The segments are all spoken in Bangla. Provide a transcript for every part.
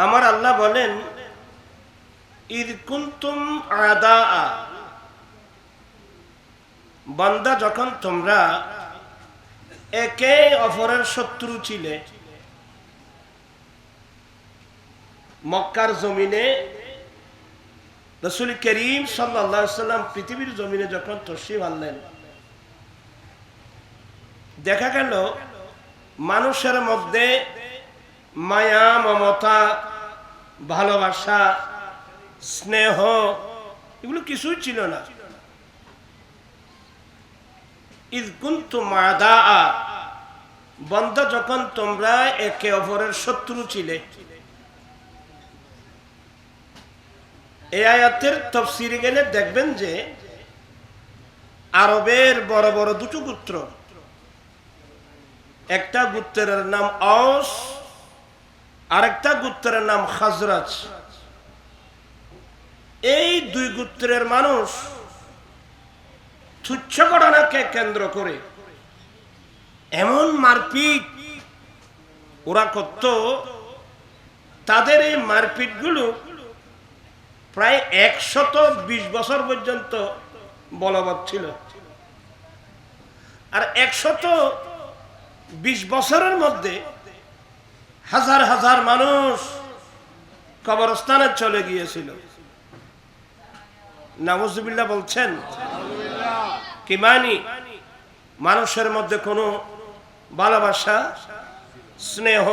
আমার আল্লাহ বলেন ইদ কুনতুম আদা, বান্দা যখন তোমরা একে অপরের শত্রু ছিলে। মক্কার জমিনে রাসূল করিম সাল্লাল্লাহু আলাইহি সাল্লাম পৃথিবীর জমিনে যখন তশরিফ আনলেন, দেখা গেল মানুষের মধ্যে মায়া, মমতা, ভালোবাসা, স্নেহ এগুলো কিছুই ছিল না। ইয কুনতুম আ'দা, বান্দা যখন তোমরা একে অপরের শত্রু ছিলে। এই আয়াতের তাফসীরে গেলে দেখবেন যে আরবের বড় বড় দুটো গোত্র, একটা গোত্রের নাম আওস, আরেকটা গোত্রের নাম খাজরাজ। এই দুই গোত্রের মানুষ তুচ্ছ ঘটনাকে কেন্দ্র করে এমন মারপিট ওরা করত, তাদের এই মারপিট গুলো প্রায় 120 বছর পর্যন্ত বলবৎ ছিল। আর 120 বছরের মধ্যে হাজার হাজার মানুষ কবরস্থানে চলে গিয়েছিল। নাউজুবিল্লাহ বলছেন কি মানি? মানুষের মধ্যে কোনো ভালোবাসা, স্নেহ,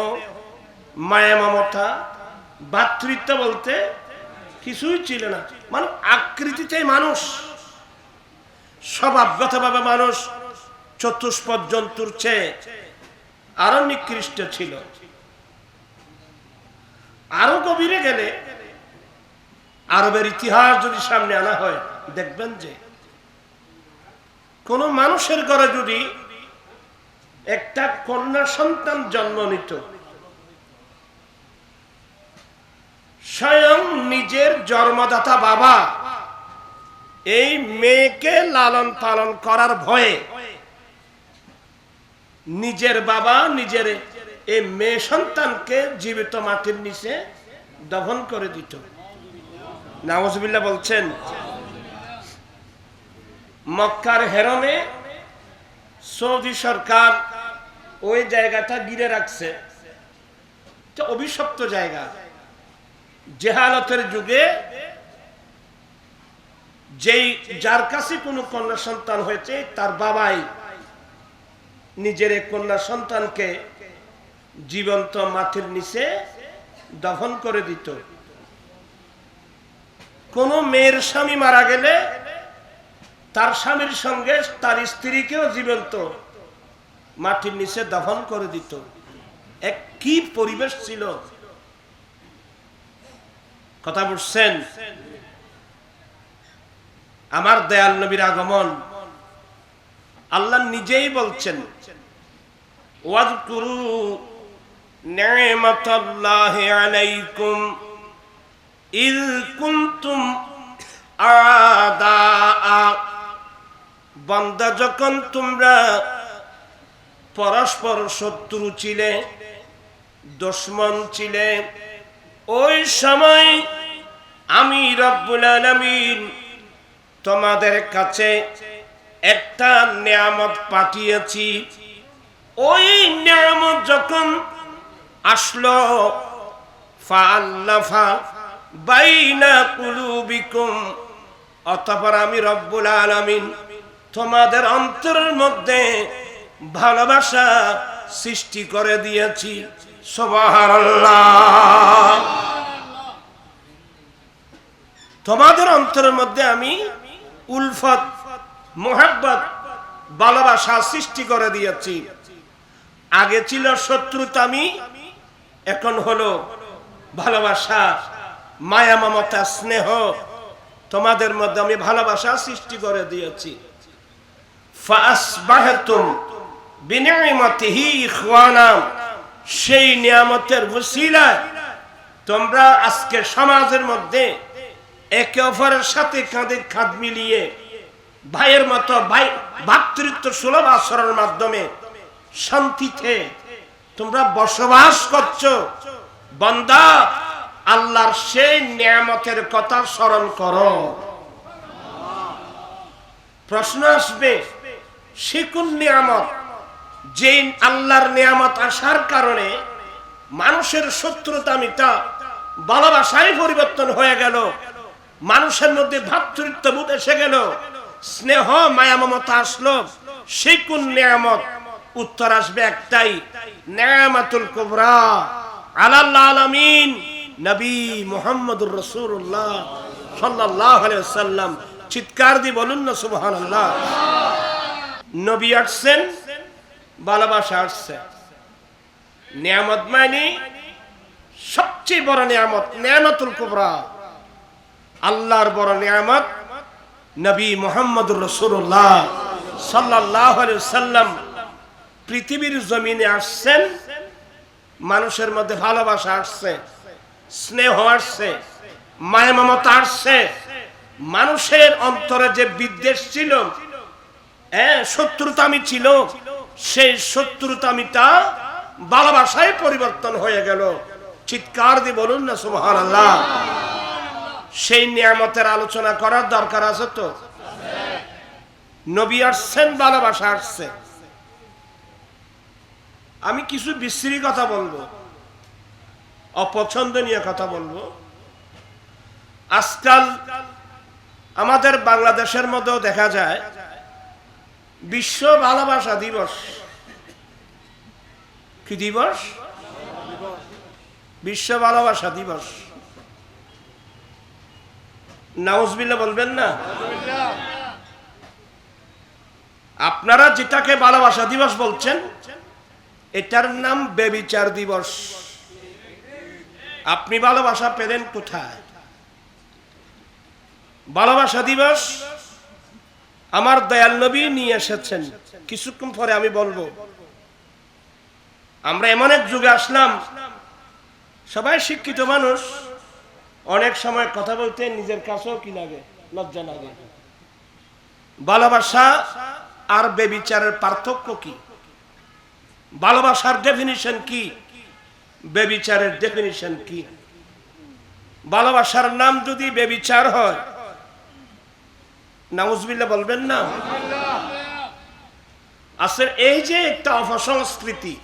মায়া, মমতা, ভ্রাতৃত্ব বলতে কিছুই ছিল না। মানে আকৃতিতে মানুষ, স্বভাবগতভাবে মানুষ চতুষ্পদ জন্তুর চেয়ে আরো নিকৃষ্ট ছিল। আরো গভীরে গেলে আরবের ইতিহাস যদি সামনে আনা হয়, দেখবেন যে কোন মানুষের ঘরে যদি একটা কন্যা সন্তান জন্ম নিত, স্বয়ং নিজের জন্মদাতা বাবা এই মেয়েকে লালন পালন করার ভয়ে নিজের বাবা নিজের এই মেয়ে সন্তানকে জীবিত মাটির নিচে দফন করে দিত। নাউজুবিল্লাহ বলছেন। মক্কার হেরমে সৌদি সরকার ওই জায়গাটা ঘিরে রাখছে, অভিশপ্ত জায়গা। জেহালতের যুগে যেই যার কাছে কোনো কন্যা সন্তান হয়েছে, তার বাবাই নিজের কন্যা সন্তানকে জীবন্ত মাটির নিচে দফন করে দিত। কোন মেয়ের স্বামী মারা গেলে তার স্বামীর সঙ্গে তার স্ত্রীকেও জীবন্ত মাটির নিচে দফন করে দিত। এক কি পরিবেশ ছিল! কথা বুঝছেন? আমার দয়াল নবীর আগমন আল্লাহ নিজেই বলছেন, ওয়াজকুরু নি'মাতাল্লাহি আলাইকুম ইয কুনতুম আ'দা, বান্দা যখন তোমরা পরস্পর শত্রু ছিলে, দুশমন ছিলে, ওই সময় আমি রব্বুল আলামিন তোমাদের কাছে একটা নিয়ামত পাঠিয়েছি। ওই নিয়ামত যখন আসলো, ফাআল্লাফা বাইনা কুলুবিকুম, অতঃপর আমি রব্বুল আলামিন তোমাদের অন্তরের মধ্যে ভালোবাসা সৃষ্টি করে দিয়েছি। সুবহানাল্লাহ। তোমাদের অন্তরের মধ্যে আমি উলফত, মোহাব্বত, ভালোবাসা সৃষ্টি করে দিয়েছি। আগে ছিল শত্রুতামি, এখন হলো ভালোবাসা, মায়া, মমতা, স্নেহ। তোমাদের মধ্যে আমি ভালোবাসা সৃষ্টি করে দিয়েছি। ফাসবাহতুম বিনি'মাতিহি ইখওয়ানা, সেই নিয়ামতের ওসিলায় তোমরা আজকে সমাজের মধ্যে একে অপরের সাথে কাঁধে কাঁধ মিলিয়ে ভাইয়ের মতো ভ্রাতৃত্ব সুলভ আচরণের মাধ্যমে শান্তিতে তোমরা বসবাস করছো। বান্দা আল্লাহর সেই নিয়ামতের কথা স্মরণ করো। প্রশ্ন আসবে, সে কোন নিয়ামত যে আল্লাহর নিয়ামত আসার কারণে মানুষের শত্রুতা মিটা, ভালোবাসায় পরিবর্তন হয়ে গেল, মানুষের মধ্যে ভ্রাতৃত্ববোধ এসে গেল, স্নেহ মায়া মমতা আসলো, সে কোন নিয়ামত? উত্তর আসবে একটাই, নিয়ামাতুল কুবরা আলাল আলামিন নবী মুহাম্মদুর রাসূলুল্লাহ সাল্লাল্লাহু আলাইহি ওয়াসাল্লাম। চিৎকার দিয়ে বলুন না সুবহানাল্লাহ। নবী আসছেন, ভালোবাসা আসছে। নিয়ামত মানে সবচেয়ে বড় নিয়ামত, নিয়ামাতুল কুবরা, আল্লাহর বড় নিয়ামত নবী মুহাম্মদুর রাসূলুল্লাহ সাল্লাল্লাহু আলাইহি ওয়াসাল্লাম পৃথিবীর জমিনে আসছেন, মানুষের মধ্যে ভালোবাসা আসছে, স্নেহ আসছে, মায়া মমতা আসছে। মানুষের অন্তরে যে বিদ্বেষ ছিল, শত্রুতামি ছিল, সেই শত্রুতামিটা ভালোবাসায় পরিবর্তন হয়ে গেল। চিৎকার দিয়ে বলুন না সুবহানাল্লাহ। সেই নিয়ামতের আলোচনা করার দরকার আছে তো। নবী আসছেন, ভালোবাসা আসছে। আমি কিছু বিশ্রী কথা বলবো, অপছন্দনীয় কথা বলবো। আজকাল আমাদের বাংলাদেশের মধ্যেও দেখা যায় বিশ্ব ভালোবাসা দিবস। কি দিবস? বিশ্ব ভালোবাসা দিবস। নাউজুবিল্লাহ বলবেন না? আপনারা যেটাকে ভালোবাসা দিবস বলছেন, এটার নাম বেবিচার দিবস। আপনি ভালোবাসা পেলেন কোথায়? ভালোবাসা দিবস আমার দয়াল নবী নিয়ে এসেছেন, কিছুক্ষণ পরে আমি বলবো। আমরা এমন এক যুগে আসলাম, সবাই শিক্ষিত মানুষ, অনেক সময় কথা বলতে নিজের কাছেও কি লাগে, লজ্জা লাগে। ভালোবাসা আর বেবিচারের পার্থক্য কি? ভালোবাসার ডেফিনিশন কি? বেবিচারের ডেফিনিশন কি? ভালোবাসার নাম যদি বেবিচার হয়, নাউজুবিল্লাহ বলবেন না? আসলে এই যে একটা অপসংস্কৃতি,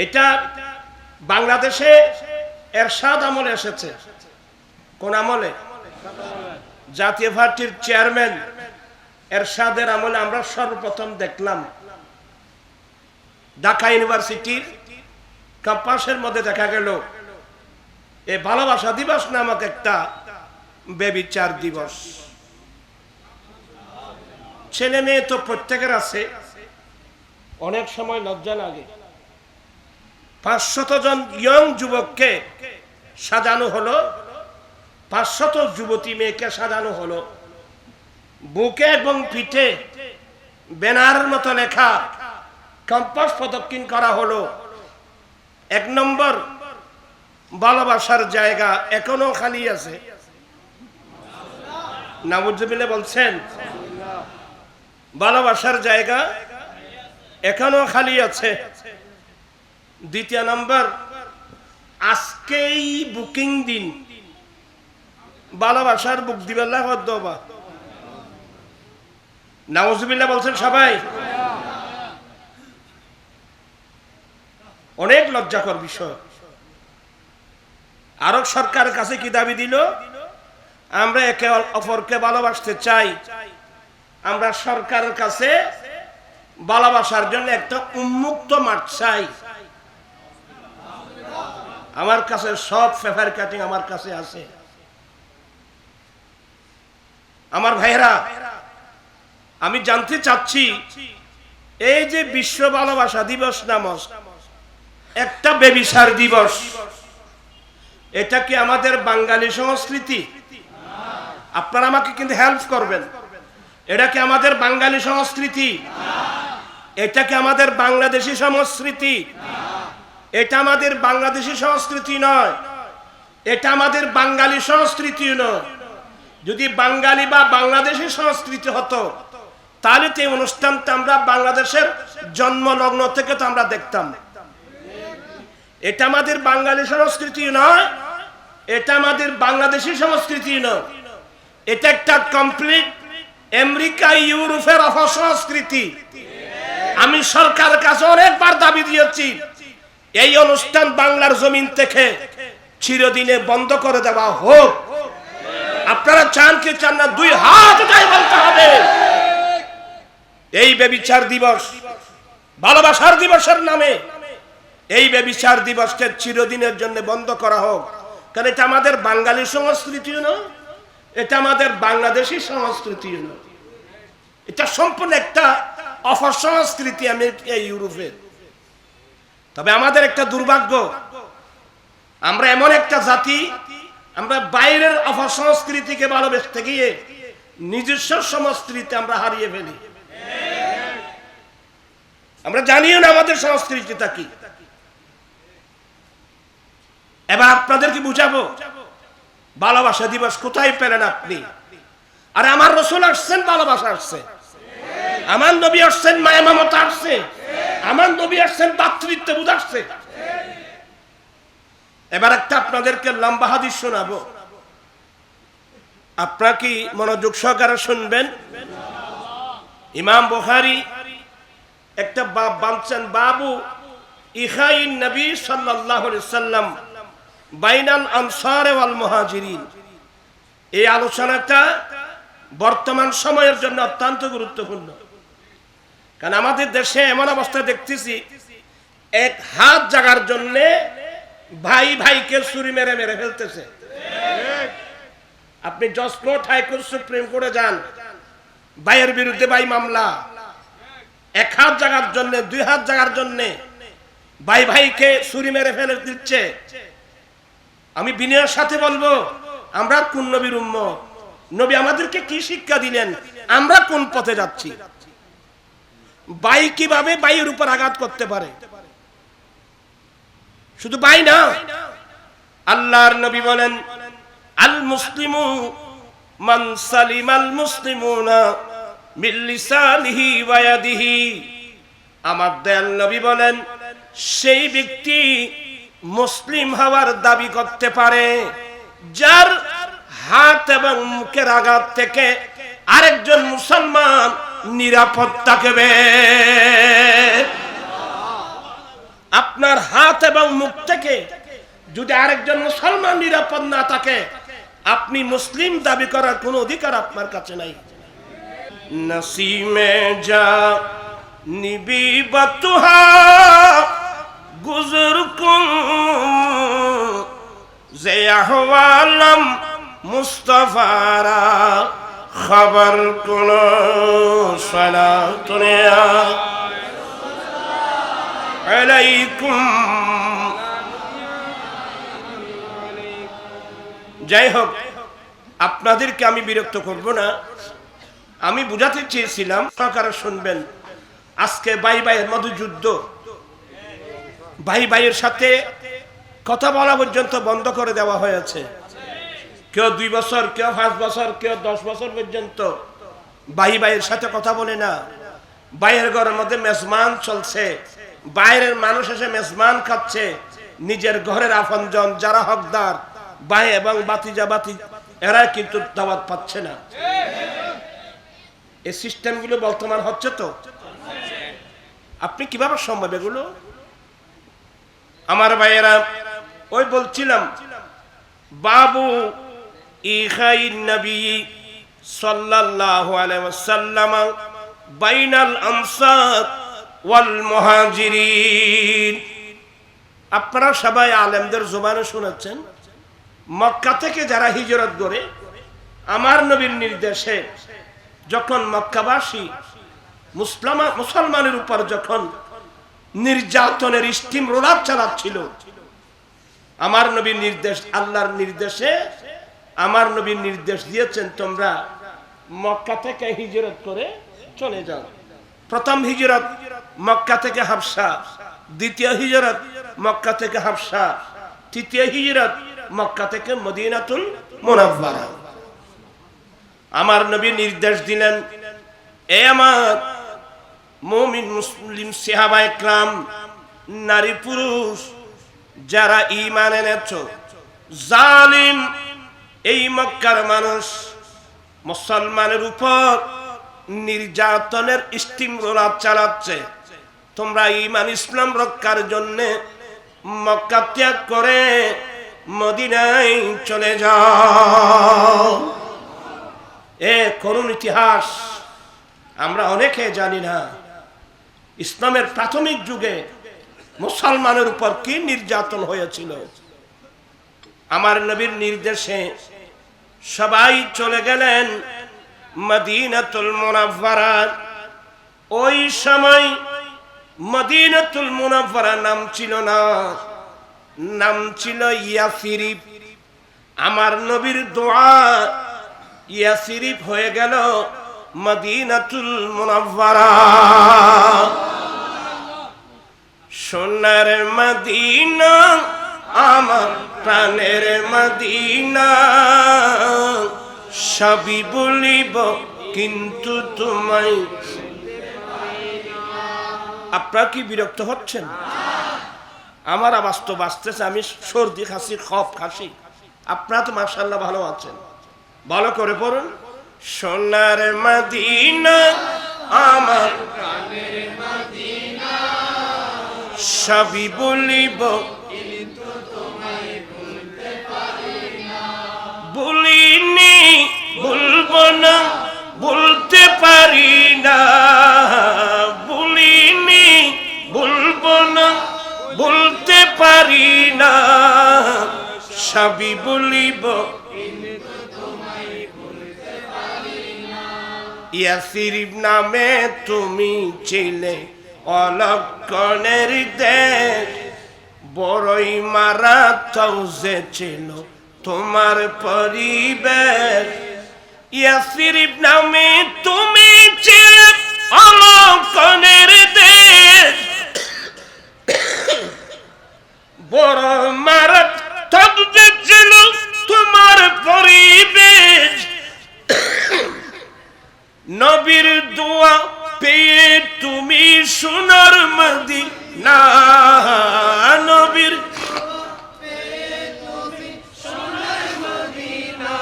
এটা বাংলাদেশে এরশাদ আমলে এসেছে। কোন আমলে? জাতীয় পার্টির চেয়ারম্যান এরশাদের আমলে আমরা সর্বপ্রথম দেখলাম। ঢাকা ইউনিভার্সিটির ক্যাম্পাসের মধ্যে দেখা গেল এই ভালোবাসা দিবস নামক একটা বেবিচার দিবস। ছেলে মেয়ে তো প্রত্যেকের আছে, অনেক সময় লজ্জা লাগে। 500 জন ইয়ং যুবককে সাজানো হলো, 500 যুবতী মেয়েকে সাজানো হলো, বুকে এবং পিঠে ব্যানারের মতো লেখা ক্যাম্পাস প্রদক্ষিণ করা হলো। 1 নম্বর, ভালোবাসার জায়গা এখনো খালি আছে। নাউজুবিল্লাহ বলছেন? ভালোবাসার জায়গা এখনো খালি আছে। 2 নম্বর, আজকেই বুকিং দিন, ভালোবাসার বুক দিবেন না হদ্দবা। নাউজুবিল্লাহ বলছেন সবাই? অনেক লজ্জাকর বিষয়। আরব সরকারের কাছে কি দাবি দিল? আমরা একে অপরকে ভালোবাসতে চাই, আমরা সরকারের কাছে ভালোবাসার জন্য একটা উন্মুক্ত মাঠ চাই। আমার কাছে সব পেপার কাটিং আমার কাছে আছে। আমার ভাইরা, আমি জানতে চাচ্ছি, এই যে বিশ্ব ভালোবাসা দিবস নামক একটা বেবিচার দিবস, এটা কি আমাদের বাঙালি সংস্কৃতি? আপনারা আমাকে কিন্তু হেল্প করবেন। এটা কি আমাদের বাঙালি সংস্কৃতি? এটা কি আমাদের বাংলাদেশি সংস্কৃতি? এটা আমাদের বাংলাদেশি সংস্কৃতি নয়, এটা আমাদের বাঙালি সংস্কৃতি নয়। যদি বাঙালি বা বাংলাদেশি সংস্কৃতি হতো, তাহলে তো এই অনুষ্ঠানটা আমরা বাংলাদেশের জন্মলগ্ন থেকে তো আমরা দেখতাম। এটা আমাদের বাঙালি সংস্কৃতি নয়, এটা আমাদের বাংলাদেশি সংস্কৃতি নয়, এটা একটা কমপ্লিট আমেরিকা ইউরোপের অপসংস্কৃতি। আমি সরকারের কাছে অনেকবার দাবি দিয়েছি এই অনুষ্ঠান বাংলার জমিন থেকে চিরদিনে বন্ধ করে দেওয়া হোক। আপনারা চান কি চান না? দুই হাত উঠাই বলতে হবে এই ব্যভিচার দিবস, ভালোবাসার দিবসের নামে এই ব্যভিচার দিবসকে চিরদিনের জন্য বন্ধ করা হোক। কারণ এটা আমাদের বাঙালি সংস্কৃতিও নয়, এটা আমাদের বাংলাদেশি সংস্কৃতিও নয়, এটা সম্পূর্ণ একটা অপসংস্কৃতি আমেরিকা ইউরোপের। তবে আমাদের একটা দুর্ভাগ্য, আমরা এমন একটা জাতি, আমরা বাইরের অপসংস্কৃতিকে ভালোবাসতে গিয়ে নিজস্ব সংস্কৃতি আমরা হারিয়ে ফেলি। আমরা জানিও না আমাদের সংস্কৃতিটা কি। এবার আপনাদেরকে বুঝাবো ভালোবাসা দিবস কোথায় পেলেন আপনি? আর আমার রসুল আসছেন, ভালোবাসা আসছে, আমার নবী আসছেন, মায়া মমতা আসছে, আমার নবী আসছেন, ভাতৃত্ববোধ আসছে। এবার একটা আপনাদেরকে লম্বা হাদিস শোনাবো, আপনারা কি মনোযোগ সহকারে শুনবেন? ইমাম বুখারী একটা বাব বানছেন, বাবু ইখাইন নবী সাল্লাল্লাহু আলাইহি সাল্লাম বাইনাল আনসার ওয়াল মুহাজিরিন। এই আলোচনাটা বর্তমান সময়ের জন্য অত্যন্ত গুরুত্বপূর্ণ। কারণ আমাদের দেশে এমন অবস্থা দেখতেছি, এক হাত জাগার জন্য ভাই ভাইকে ছুরি মেরে মেরে ফেলতেছে। আপনি জজ কোর্ট, হাইকোর্ট, সুপ্রিম কোর্টে যান, ভাইয়ের বিরুদ্ধে ভাই মামলা। এক হাত জাগার জন্য, দুই হাত জাগার জন্য ভাই ভাইকে ছুরি মেরে ফেলে দিচ্ছে। আমি বিনয়ের সাথে বলবো, আমরা কোন নবীর উম্মত? নবী আমাদেরকে কি শিক্ষা দিলেন? আমরা কোন পথে যাচ্ছি? ভাই কিভাবে ভাইয়ের উপর আঘাত করতে পারে? শুধু ভাই না, আল্লাহর নবী বলেন, আল মুসলিমু মান সালিমাল মুসলিমুনা মিন লিসানিহি ওয়া ইয়াদিহি। আমার দয়াল নবী বলেন, সেই ব্যক্তি মুসলিম হওয়ার দাবি করতে পারে যার হাত এবং মুখের আঘাত থেকে আরেকজন মুসলমান নিরাপদ থাকবে। আপনার হাত এবং মুখ থেকে যদি আরেকজন মুসলমান নিরাপদ না থাকে, আপনি মুসলিম দাবি করার কোনো অধিকার আপনার কাছে নাই। নসিমে যা নিবি বতুহা গুজর কুম যে আহওয়ালম মুস্তাফারা খবর কোন সালাতুন আলাইকুম। যাই হোক, আপনাদেরকে আমি বিরক্ত করব না। আমি বুঝাতে চেয়েছিলাম, সরকার শুনবেন, আজকে ভাই ভাইয়ের মধ্যে যুদ্ধ, ভাই ভাইয়ের সাথে কথা বলা পর্যন্ত বন্ধ করে দেওয়া হয়েছে। কেউ 2 বছর, কেউ 5 বছর, কেউ 10 বছর পর্যন্ত ভাই ভাইয়ের সাথে কথা বলে না। ভাইয়ের ঘরের মধ্যে মেজমান চলছে, বাইরের মানুষ এসে মেজমান খাচ্ছে, নিজের ঘরের আপনজন যারা হকদার ভাই এবং বাতিজা বাতি, এরা কিন্তু দাওয়াত পাচ্ছে না। এই সিস্টেমগুলো বর্তমান হচ্ছে তো। আপনি কিভাবে সম্ভব এগুলো? আমার ভাইয়েরা, ওই বলছিলাম, বাবু ইখাইন নবী সাল্লাল্লাহু আলাইহি ওয়াসাল্লাম বাইনাল আনসার ওয়াল মুহাজিরিন। আপনারা সবাই আলেমদের জবানে শুনেছেন, মক্কা থেকে যারা হিজরত করে আমার নবীর নির্দেশে যখন মক্কাবাসী মুসলমানের উপর যখন নির্যাতনের স্টিম রোলার চালাচ্ছিল, আমার নবীর নির্দেশ, আল্লাহর নির্দেশে আমার নবীর নির্দেশ দিয়েছেন, তোমরা মক্কা থেকে হিজরত করে চলে যাও। প্রথম হিজরত মক্কা থেকে হাবশা, দ্বিতীয় হিজরত মক্কা থেকে হাবশা, তৃতীয় হিজরত মক্কা থেকে মদিনাতুল মুনাওয়ারা। আমার নবী নির্দেশ দিলেন, এ আমার মুমিন মুসলিম সাহাবায়ে কেরাম, নারী পুরুষ, যারা ঈমান এনেছো, জালিম এই মক্কার মানুষ মুসলমানের উপর নির্যাতনের স্টিমরোলার চালাচ্ছে। তোমরা ঈমান ইসলাম রক্ষার জন্য মক্কা ত্যাগ করে মদিনায় চলে যাও। এ করুণ ইতিহাস আমরা অনেকে জানি না। ইসলামের প্রাথমিক যুগে মুসলমানের উপর কি নির্যাতন হয়েছিল। আমার নবীর নির্দেশে সবাই চলে গেলেন মদিনাতুল মুনাওয়ারা। ওই সময় মদিনাতুল মুনাওয়ারা নাম ছিল না, নাম ছিল ইয়াসরিব। আমার নবীর দোয়া ইয়াসরিব হয়ে গেল মদিনাতুল মুনাওয়ারা। সোনার মদিনা আমার প্রাণের মদিনা, সবই বলিব কিন্তু তোমায়। আপনারা কি বিরক্ত হচ্ছেন? আমার আওয়াজ তো বাঁচতেছে, আমি সর্দি খাসি খপ খাসি, আপনারা তো মাশাআল্লাহ ভালো আছেন। ভালো করে পড়ুন। সোনার মদিনা আমার প্রাণের মদিনা, সবই বলিব কিন্তু তোমায় বলতে পারি না। বলিনি বলবো না বলতে পারি না, বলিনি বলবো না বলতে পারি না, সবই বলিব কিন্তু তোমায় বলতে পারি না। ইয়াসরিব নামে তুমি ছিলে অলক্ষণের দেশ, বড়ই মারাত্মক যে ছিল তোমার পরিবেশ। ইয়াসরিব নামে তুমি ছিলে অলক্ষণের দেশ, বড় মারাত্মক যে ছিল তোমার পরিবেশ। নবীর দোয়া পেয়ে তুমি সোনার মদিনা, নবীর পেয়ে তুমি সোনার মদিনা,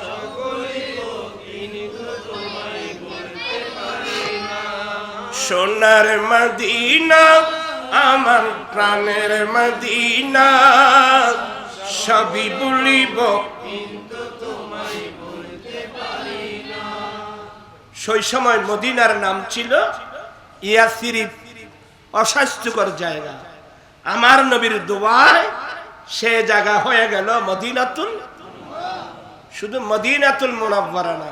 সকলিও কিন্তু তোমায় বলতে পারি না। সোনার মদিনা আমার প্রাণের মদিনা, সবই বলিব কিন্তু তোমায় বলতে পারি না। সেই সময় মদিনার নাম ছিল ইয়াসরিব, অস্বাস্থ্যকর জায়গা। আমার নবীর দোয়ায় সে জায়গা হয়ে গেল মদিনাতুল, শুধু মদিনাতুল মুনাওয়ারা না।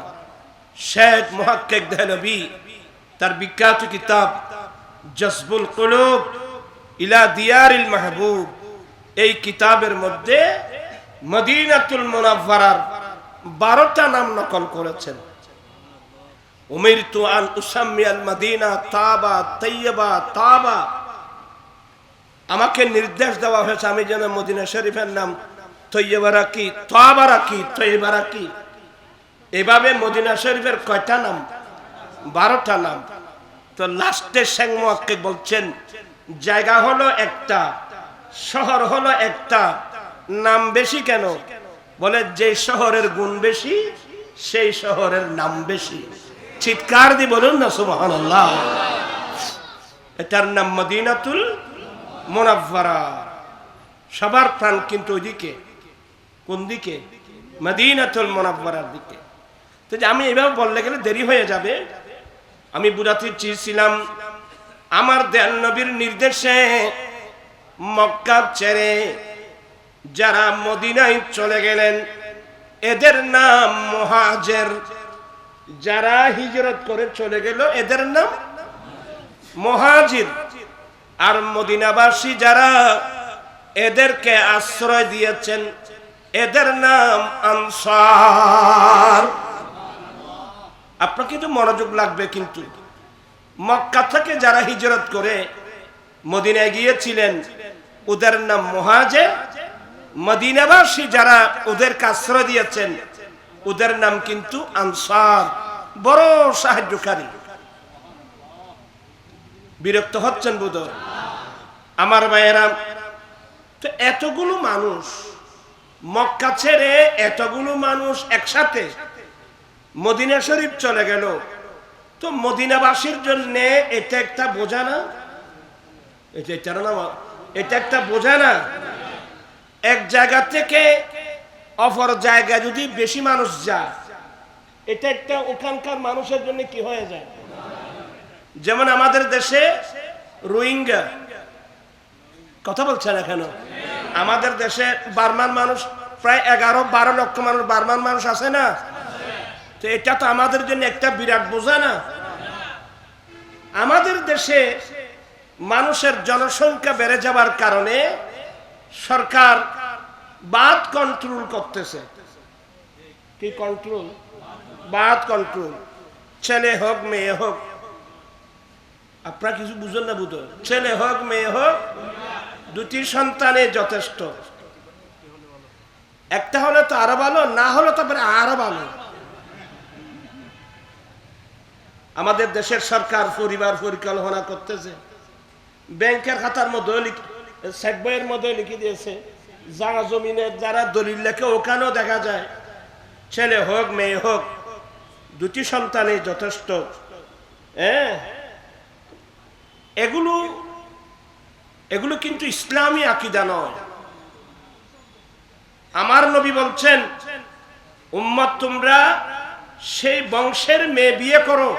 শেখ মুহাক্কিক দেহলভী তার বিখ্যাত কিতাব জজবুল কুলুব ইলা দিয়ারিল মাহবুব, এই কিতাবের মধ্যে মদিনাতুল মুনাওয়ারার 12টা নাম নকল করেছেন। উমিরতু আন উসাম্মিয়াল মদিনা তাবা তাইয়্যিবা তাবা, আমাকে নির্দেশ দেওয়া হয়েছে আমি যেন মদিনা শরীফের নাম তৈয়্যিবা রাখি, তাবা রাখি, তৈয়্যিবা রাখি। এভাবে মদিনা শরীফের কয়টা নাম? 12টা নাম। তো লাস্টে শেখ মুহাক্কিক বলছেন জায়গা হলো একটা, শহর হলো একটা, নাম বেশি কেন? বলে যে শহরের গুণ বেশি সেই শহরের নাম বেশি। চিৎকার দিয়ে বলুন না সুবহানাল্লাহ। এটার নাম মদিনাতুল মুনাওয়ারা। সবার প্রাণ কিন্তু ওইদিকে। কোন দিকে? মদিনাতুল মুনাওয়ারার দিকে। তো আমি এভাবে বললে গেলে দেরি হয়ে যাবে। আমি বুঝাতে চেয়েছিলাম আমার দয়াল নবীর নির্দেশে মক্কা ছেড়ে যারা মদিনায় চলে গেলেন এদের নাম মুহাজির। যারা হিজরত করে চলে গেল এদের নাম মুহাজির। আর মদিনাবাসী যারা এদেরকে আশ্রয় দিয়েছেন এদের নাম আনসার। আপনাকে তো মনোযোগ লাগবে কিন্তু মক্কা থেকে যারা হিজরত করে মদিনায় গিয়েছিলেন ওদের নাম মুহাজির। মদিনাবাসী যারা ওদেরকে আশ্রয় দিয়েছেন ওদের নাম কিন্তু আনসার, বড় সাহায্যকারী। বিরক্ত হচ্ছেন বোধহয় আমার ভাইয়েরা। তো এতগুলো মানুষ মক্কা ছেড়ে এতগুলো মানুষ একসাথে মদিনা শরীফ চলে গেল, তো মদিনাবাসীর জন্য এটা একটা বোঝা না? এটা একটা বোঝা না? এক জায়গা থেকে অপর জায়গায় যদি বেশি মানুষ যায়, এটা একটা ওখানকার মানুষের জন্য কি হয়ে যায়? যেমন আমাদের দেশে রোহিঙ্গা, কথা বলছে না কেন? আমাদের দেশে বার্মান মানুষ প্রায় 11-12 লক্ষ মানুষ বার্মান মানুষ আছে না? তো এটা তো আমাদের জন্য একটা বিরাট বোঝা না? আমাদের দেশে মানুষের জনসংখ্যা বেড়ে যাবার কারণে সরকার বাদ কন্ট্রোল করতেছে। কি কন্ট্রোল? বাদ কন্ট্রোল। ছেলে হোক মেয়ে হোক, আপনারা কিছু বুঝেন না? বুঝো, ছেলে হোক মেয়ে হোক, দুটি সন্তানে যথেষ্ট। একটা হলে তো আরো ভালো, না হলে তারপরে আরো ভালো। আমাদের দেশের সরকার পরিবার পরিকল্পনা করতেছে, ব্যাংকের খাতার মধ্যে চেক বইয়ের মধ্যে লিখে দিয়েছে, জায়গা জমিনের যারা দলিল লেখে ওখানেও দেখা যায় ছেলে হোক মেয়ে হোক দুটি সন্তানে যথেষ্ট। হ্যাঁ, এগুলো কিন্তু ইসলামী আকীদা নয়। আমার নবী বলছেন, উম্মত তোমরা সেই বংশের মেয়ে বিয়ে করো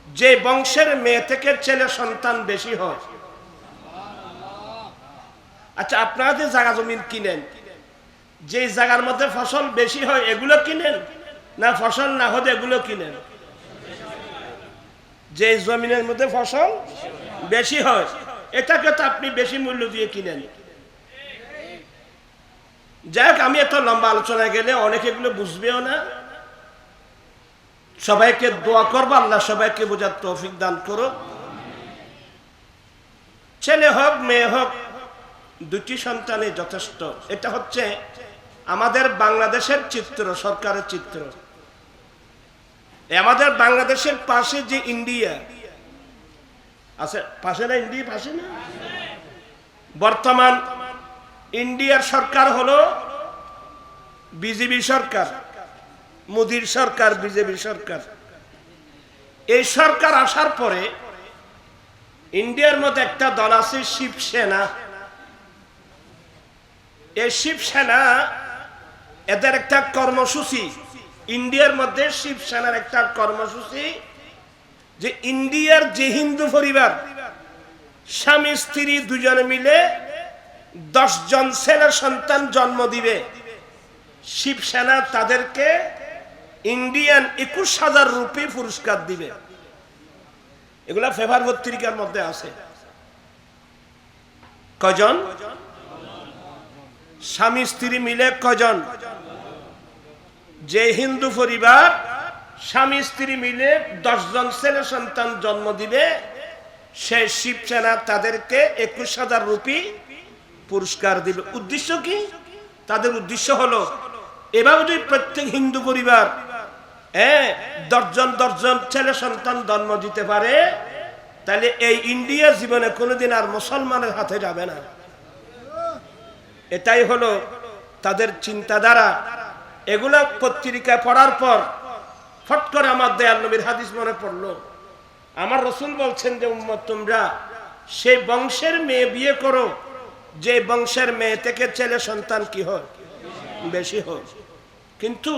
যে বংশের মেয়ে থেকে ছেলে সন্তান বেশি হয়। আচ্ছা, আপনারা যে জায়গা জমিন কিনেন, যে জায়গার মধ্যে ফসল বেশি হয় এগুলো কিনেন, না ফসল না হলে এগুলো কিনেন? যে জমিনের মধ্যে ফসল বেশি হয় এটাকে তো আপনি বেশি মূল্য দিয়ে কিনেন। যাই হোক, আমি এত লম্বা আলোচনা গেলে অনেকে এগুলো বুঝবেও না। সবাইকে দোয়া করবো, আল্লাহ সবাইকে বোঝার তৌফিক দান করো। ছেলে হোক মেয়ে হোক দুটি সন্তানে যথেষ্ট। এটা হচ্ছে আমাদের বাংলাদেশের চিত্র, সরকারের চিত্র। আমাদের বাংলাদেশের পাশে যে ইন্ডিয়া আছে, পাশে না? ইন্ডিয়া পাশে না? বর্তমান ইন্ডিয়ার সরকার হলো বিজেপি সরকার, মোদির সরকার, বিজেপি সরকার। এই সরকার আসার পরে ইন্ডিয়ার মধ্যে একটা দল আছে শিবসেনা। এই শিবসেনা এদের একটা কর্মসূচি, ইন্ডিয়ার মধ্যে শিবসেনার একটা কর্মসূচি যে ইন্ডিয়ার যে হিন্দু পরিবার স্বামী স্ত্রী দুজনে মিলে 10 জন ছেলে সন্তান জন্ম দিবে, শিবসেনা তাদেরকে ইন্ডিয়ান 21,000 রুপি পুরস্কার দিবে। এগুলা ফেভার পত্রিকার মধ্যে আছে। কজন? স্বামী স্ত্রী মিলে কজন? যে হিন্দু পরিবার স্বামী স্ত্রী মিলে 10 জন ছেলে সন্তান জন্ম দিবে, সে শিবসেনা তাদেরকে 21,000 রুপি পুরস্কার দিবে। উদ্দেশ্য কি? তাদের উদ্দেশ্য হলো এভাবে যদি প্রত্যেক হিন্দু পরিবার 10 জন ছেলে সন্তান জন্ম দিতে পারে, তাহলে এই ইন্ডিয়া জীবনে কোনোদিন আর মুসলমানের হাতে যাবে না। এটাই হলো তাদের চিন্তাধারা। এগুলা পত্রিকায় পড়ার পর ফট করে আমার দয়াল নবীর হাদিস মনে পড়লো। আমার রসুল বলছেন যে উম্মত তোমরা সেই বংশের মেয়ে বিয়ে করো যে বংশের মেয়ে থেকে ছেলে সন্তান কি হয়? বেশি হয়। কিন্তু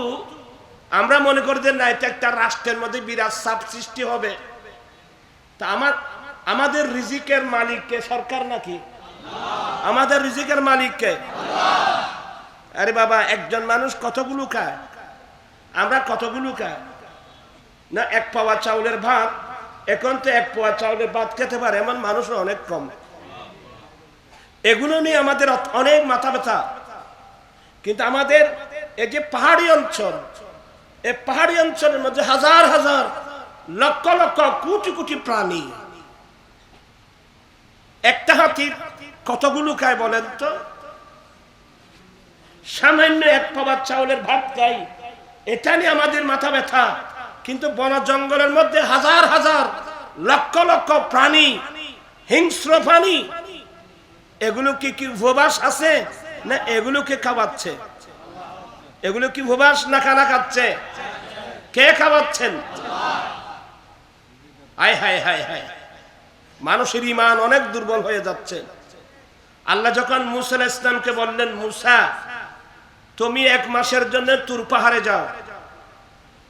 আমরা মনে করি যে না, এটা একটা রাষ্ট্রের মধ্যে বিরাট চাপ সৃষ্টি হবে। তা আমাদের রিজিকের মালিক কে? সরকার নাকি? আমাদের রিজিকের মালিক কে? আরে বাবা, একজন মানুষ কতগুলো খায়? আমরা কতগুলো খায় না? 1 পাওয়া চাউলের ভাত, এখন তো 1 পাওয়া চাউলের ভাত খেতে পারে এমন মানুষ অনেক কম। এগুলো নিয়ে আমাদের অনেক মাথা ব্যথা। কিন্তু আমাদের এই যে পাহাড়ি অঞ্চল, এই পাহাড়ি অঞ্চলের মধ্যে হাজার হাজার লক্ষ লক্ষ কোটি কোটি প্রাণী। একটা হাতি কতগুলো খায় বলেন তো? সামান্য 1 পাওয়া চাউলের ভাত খাই, এটা নিয়ে আমাদের মাথা ব্যথা। কিন্তু বন জঙ্গলের মধ্যে হাজার হাজার লক্ষ লক্ষ প্রাণী, হিংস্র প্রাণী, এগুলো কি উপবাস আছে না এগুলোকে খাওয়াচ্ছে? এগুলো কি উপবাস না খানা খাচ্ছে? কে খাওয়াচ্ছেন? হায় হায় হায় হায়, মানুষের ঈমান অনেক দুর্বল হয়ে যাচ্ছে। আল্লাহ যখন মূসা আলাইহিস সালামকে বললেন, মূসা তুমি 1 মাসের জন্য তুর পাহাড়ে যাও,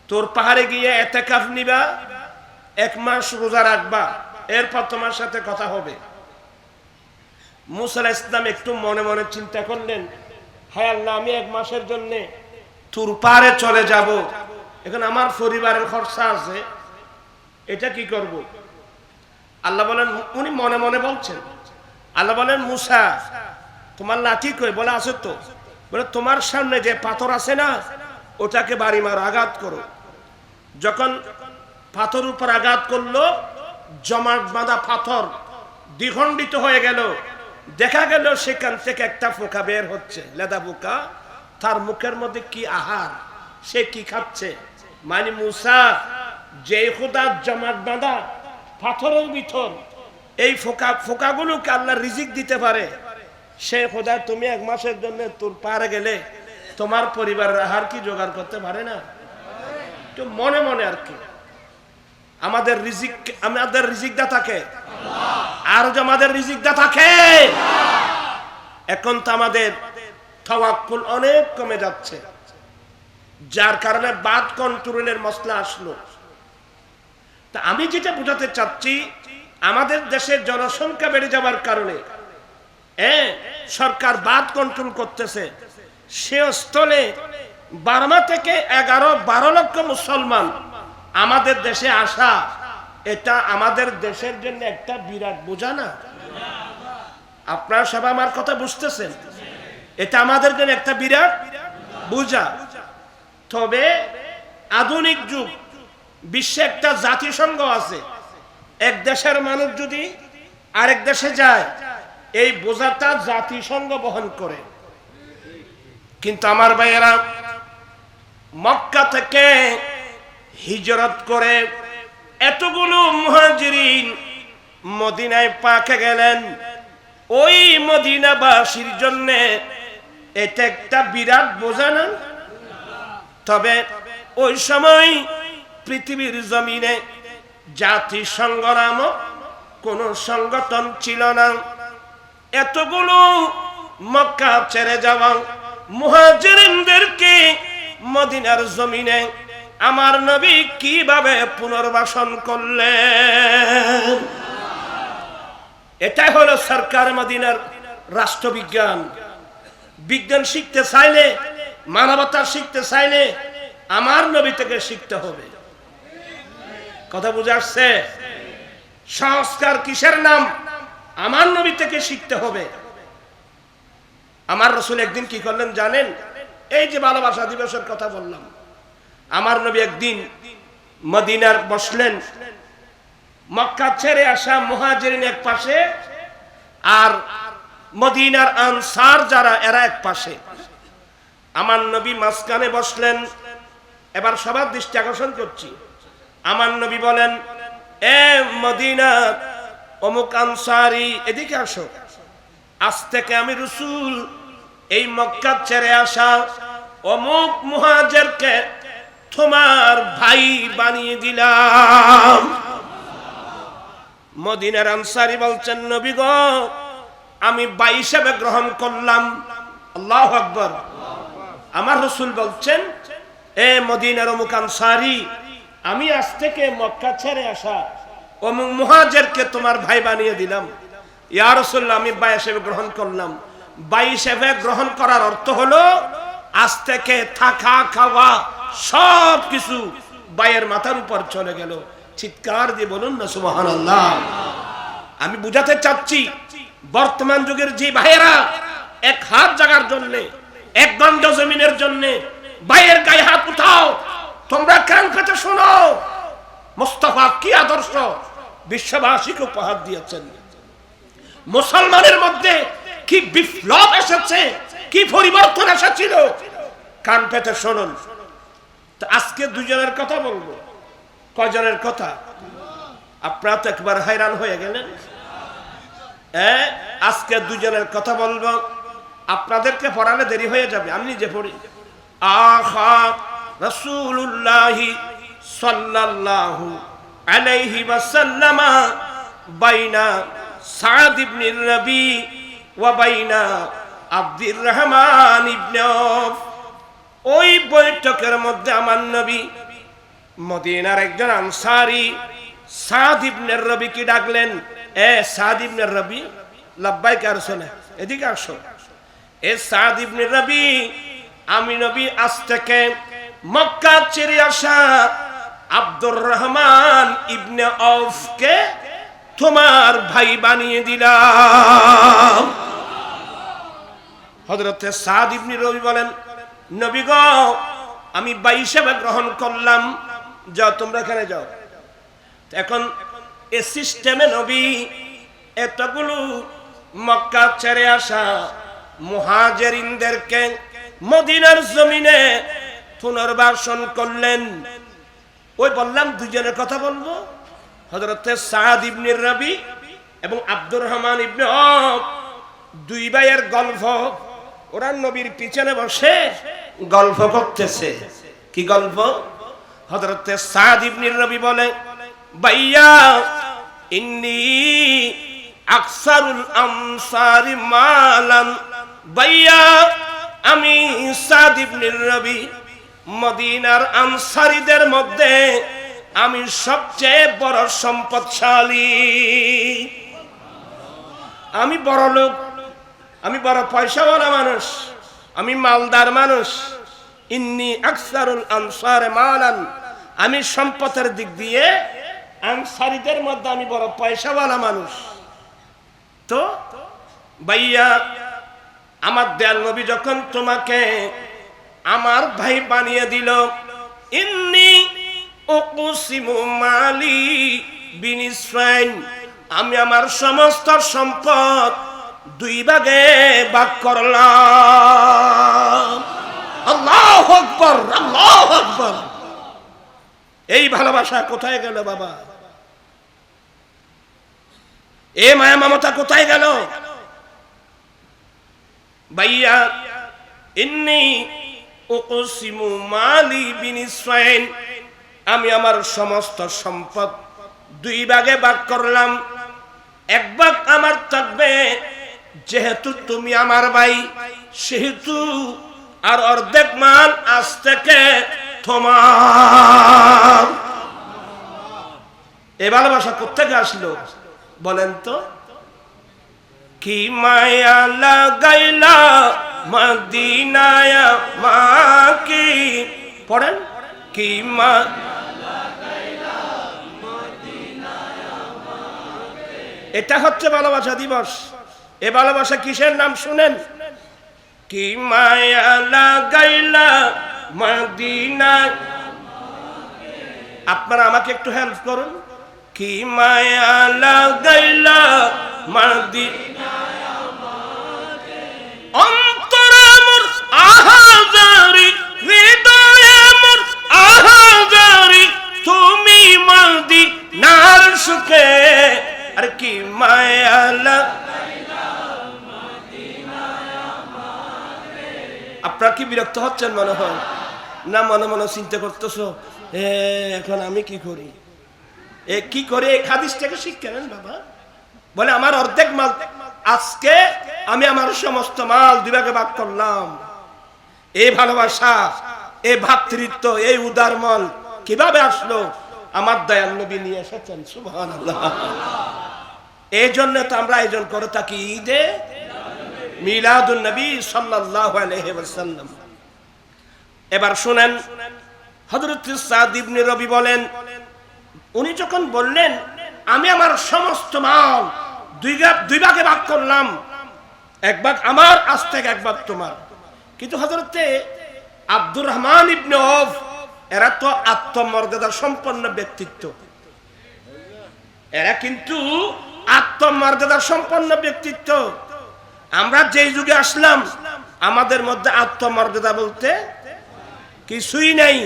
তুর পাহাড়ে গিয়ে ইতিকাফ নিবা, 1 মাস রোজা রাখবা, এরপর তোমার সাথে কথা হবে। মূসা আলাইহিস সালাম একটু মনে মনে চিন্তা করলেন, হায় আল্লাহ, আমি 1 মাসের জন্য তুর পাহাড়ে চলে যাব, এখন আমার পরিবারের খরচা আছে, এটা কি করব? আল্লাহ বলেন, উনি মনে মনে বলছেন, আল্লাহ বলেন, মূসা তোমার লাঠি কই? বলে আছে তো। বলে তোমার সামনে যে পাথর আছে না, ওটাকে বাড়ি মারো, আঘাত করো। যখন পাথর উপর আঘাত করলো, জমাট বাঁধা পাথর দ্বিখণ্ডিত হয়ে গেল। দেখা গেল সেখান থেকে একটা পোকা বের হচ্ছে, লেদা পোকা। তার মুখের মধ্যে কি আহার, সে কি খাচ্ছে? মানে মূসা, যে খোদার জমাট বাঁধা পাথরের ভিতর এই ফোকাগুলোকে আল্লাহ রিজিক দিতে পারে, সে খোদা তুমি 1 মাসের জন্য তোর পারে গেলে তোমার পরিবারের আহার কি জোগাড় করতে পারে না? তো মনে মনে আর কি, আমাদের রিজিক দাতাকে, আর যে আমাদের রিজিক দাতাকে। এখন তো আমাদের তাওয়াক্কুল অনেক কমে যাচ্ছে, যার কারণে বাদ কন্ট্রোলের মসলা আসলো। তা আমি যেটা বোঝাতে চাচ্ছি, আমাদের দেশের জনসংখ্যা বেড়ে যাওয়ার কারণে সরকার বাদ কন্ট্রোল করতেছে। সে স্থলে বার্মা থেকে 11-12 লক্ষ মুসলমান আমাদের দেশে আসা, এটা আমাদের দেশের জন্য একটা বিরাট বোঝা না? আপনারা সবাই আমার কথা বুঝতেছেন? এটা আমাদের জন্য একটা বিরাট বোঝা। তবে আধুনিক যুগ, বিশ্বে একটা জাতিসংঘ আছে, এক দেশের মানুষ যদি আরেক দেশে যায়, এই বোঝাটা জাতিসংঘ বহন করে। কিন্তু আমার ভাইয়েরা, মক্কা থেকে হিজরত করে এতগুলো মুহাজিরিন মদিনায় পাকে গেলেন। ওই মদিনাবাসীর জন্য এটা একটা বিরাট বোঝা না? তবে ওই সময় পৃথিবীর জমিনে জাতিসংঘ নামক কোন সংগঠন ছিল না। এতগুলো মক্কা ছেড়ে যাওয়া মুহাজিরিনদেরকে মদিনার জমিনে আমার নবী কিভাবে পুনর্বাসন করলেন, এটাই হলো সরকার মদিনার রাষ্ট্রবিজ্ঞান। বিজ্ঞান শিখতে চাইলে, মানবতা শিখতে চাইলে আমার নবী থেকে শিখতে হবে। কথা বুঝে আসছে? সংস্কার কিসের নাম? আমার নবী থেকে শিখতে হবে। আমার রাসূল একদিন কি করলেন জানেন? এই যে ভালোবাসা দিবসের কথা বললাম, আমার নবী একদিন মদিনার বসলেন, মক্কা ছেড়ে আসা মুহাজিরিন এক পাশে, আর মদিনার আনসার যারা এরা এক পাশে। আমার নবী মাঝখানে বসলেন। এবার সবার দৃষ্টি আকর্ষণ করছি। আমার নবী বলেন, এ মদিনা অমুক আনসারি, এদিকে আসো। আজ থেকে আমি রাসূল এই মক্কা ছেড়ে আসা অমুক মুহাজিরকে তোমার ভাই বানিয়ে দিলাম। মদিনার আনসারি বলছেন, নবী গো, আমি ভাই হিসেবে গ্রহণ করলাম। আল্লাহু আকবার। আমার রাসূল বলছেন, এ মদিনার অমুক আনসারি, আমি আজ থেকে মক্কা ছেড়ে আসা অমুক মুহাজিরকে তোমার ভাই বানিয়ে দিলাম। ইয়া রাসূলুল্লাহ, আমি ভাই হিসেবে গ্রহণ করলাম। ভাই হিসেবে গ্রহণ করার অর্থ হলো আজ থেকে থাকা খাওয়া সব কিছু ভাইয়ের মাথার উপর চলে গেল। চিৎকার দিয়ে বলুন না সুবহানাল্লাহ। আমি বুঝাতে চাচ্ছি, বর্তমান যুগের যে ভাইয়েরা 1 হাত জায়গার জন্য, 1 গন্ডা জমিনের জন্য ভাইয়ের গায়ে হাত উঠাও, তোমরা কান পেতে শোনো। মুস্তাফা কি আদর্শ বিশ্ববাসীকে উপহার দিয়েছেন। মুসলমানের মধ্যে কি বিপ্লব এসেছে, কি পরিবর্তন এসেছিল, কান পেতে শুনুন। তো আজকে 2 জনের কথা বলবো। কয়জনের কথা? আপনারা তো একবার hayran হয়ে গেলেন। আজকে দুজনের কথা বলবো, আপনাদেরকে পড়ালে দেরি হয়ে যাবে, আমি নিজে পড়ি। আখা রাসূলুল্লাহি সাল্লাল্লাহু আলাইহি ওয়াসাল্লাম বাইনা সাদ ইবনে রবি ওয়া বাইনা আব্দুর রহমান ইবনে আওফ। ওই বৈঠকের মধ্যে আমার নবী মদিনার একজন আনসারী সাদ ইবনে রবিকে ডাকলেন। এ সাদ ইবনে রবি, লাব্বাইক ইয়া রাসূলুল্লাহ, এদিকে আসো। এ সাদ ইবনে রবি, আমি নবী আজ থেকে মক্কা ছেড়ে আসা আব্দুর রহমান ইবনে আওফকে তোমার ভাই বানিয়ে দিলাম। হযরত সাদ ইবনে রবি বলেন, নবী গো, আমি ভাই হিসেবে গ্রহণ করলাম, যাও তোমরা এখানে যাও। এখন এই সিস্টেমে নবী এতগুলো মক্কা ছেড়ে আসা মুহাজিরিনদেরকে মদিনার জমিনে পুনর্বাসন করলেন। ওই বললাম দুজনের কথা বলবো, হযরত সাদ ইবনে রবি এবং আব্দুর রহমান ইবনে আওফ, দুই ভাইয়ের গল্প। ওরা নবীর পিছনে বসে গল্প করতেছে। কি গল্প? হযরত সাদ ইবনে রবি বলে, ভাইয়া ইন্নী আকসারুল আনসারি মালান। ভাইয়া আমি সাদ ইবনে রবি মদিনার আনসারীদের মধ্যে আমি সবচেয়ে বড় সম্পদশালী। আমি বড় লোক, আমি বড় পয়সাওয়ালা মানুষ, আমি মালদার মানুষ। ইন্নী আকসারুল আনসারে মালান, আমি সম্পদের দিক দিয়ে আনসারীদের মধ্যে আমি বড় পয়সাওয়ালা মানুষ। তো ভাইয়া, আমার দয়াল নবী যখন তোমাকে আমার ভাই বানিয়ে দিল, ইন্নী উকসিমু মালি বিনিসফাইন, আমি আমার সমস্ত সম্পদ দুই ভাগে ভাগ করলাম। আল্লাহু আকবার, আল্লাহু আকবার। এই ভালোবাসা কোথায় গেল বাবা? এ মায়া মমতা কোথায় গেল? ভাইয়া ইন্নী উকসিমু মালি বিনিসফাইন, আমি আমার সমস্ত সম্পদ দুই ভাগে ভাগ করলাম। এক ভাগ আমার থাকবে, যেহেতু তুমি আমার ভাই সেহেতু, আর অর্ধেক মাল আজ থেকে তোমার। এ ভালোবাসা কোথেকে আসলো বলেন তো? কি মায়া লাগাইলা মদিনায় মাকে, পড়েন, কি মা এটা হচ্ছে ভালোবাসা দিবস। এ ভালোবাসা কিসের নাম শুনেন? কি মায়া লাগাইলা মদিনায়। আপনারা আমাকে একটু হেল্প করুন। কি মায়া লাগাইলা মদিনায়, অন্তরে মোর আহাজারি, হৃদয়ে মোর আহাজারি, তুমি মদিনার সুখে। আর কি মায়া লাগাইলা মদিনায়। আপনারা কি বিরক্ত হচ্ছেন মনে হয়? না মনে মনে চিন্তা করতেছো, এখন আমি কি করি? কি করে এই হাদিস থেকে শিক্ষা নেন বাবা। বলে আমার অর্ধেক মাল আজকে আমি আমার সমস্ত মাল দুই ভাগে ভাগ করলাম। এই ভালোবাসা, এই ভ্রাতৃত্ব, এই উদার মন কিভাবে আসলো? আমার দয়াল নবী নিয়ে এসেছেন। সুবহানাল্লাহ। এই জন্য তো আমরা আয়োজন করে থাকি ঈদে মিলাদুন নবী সাল্লাল্লাহু আলাইহি ওয়াসাল্লাম। এবার শুনেন, হযরত সাদ ইবনে রবি বলেন, উনি যখন বললেন আমি আমার সমস্ত মাল দুই ভাগে ভাগ করলাম, এক ভাগ আমার, আজ থেকে এক ভাগ তোমার। কিন্তু হযরতে আব্দুর রহমান ইবনে আওফ, এরা তো আত্মমর্যাদা সম্পন্ন ব্যক্তিত্ব। এরা কিন্তু আত্মমর্যাদা সম্পন্ন ব্যক্তিত্ব। আমরা যেই যুগে আসলাম আমাদের মধ্যে আত্মমর্যাদা বলতে কিছুই নাই।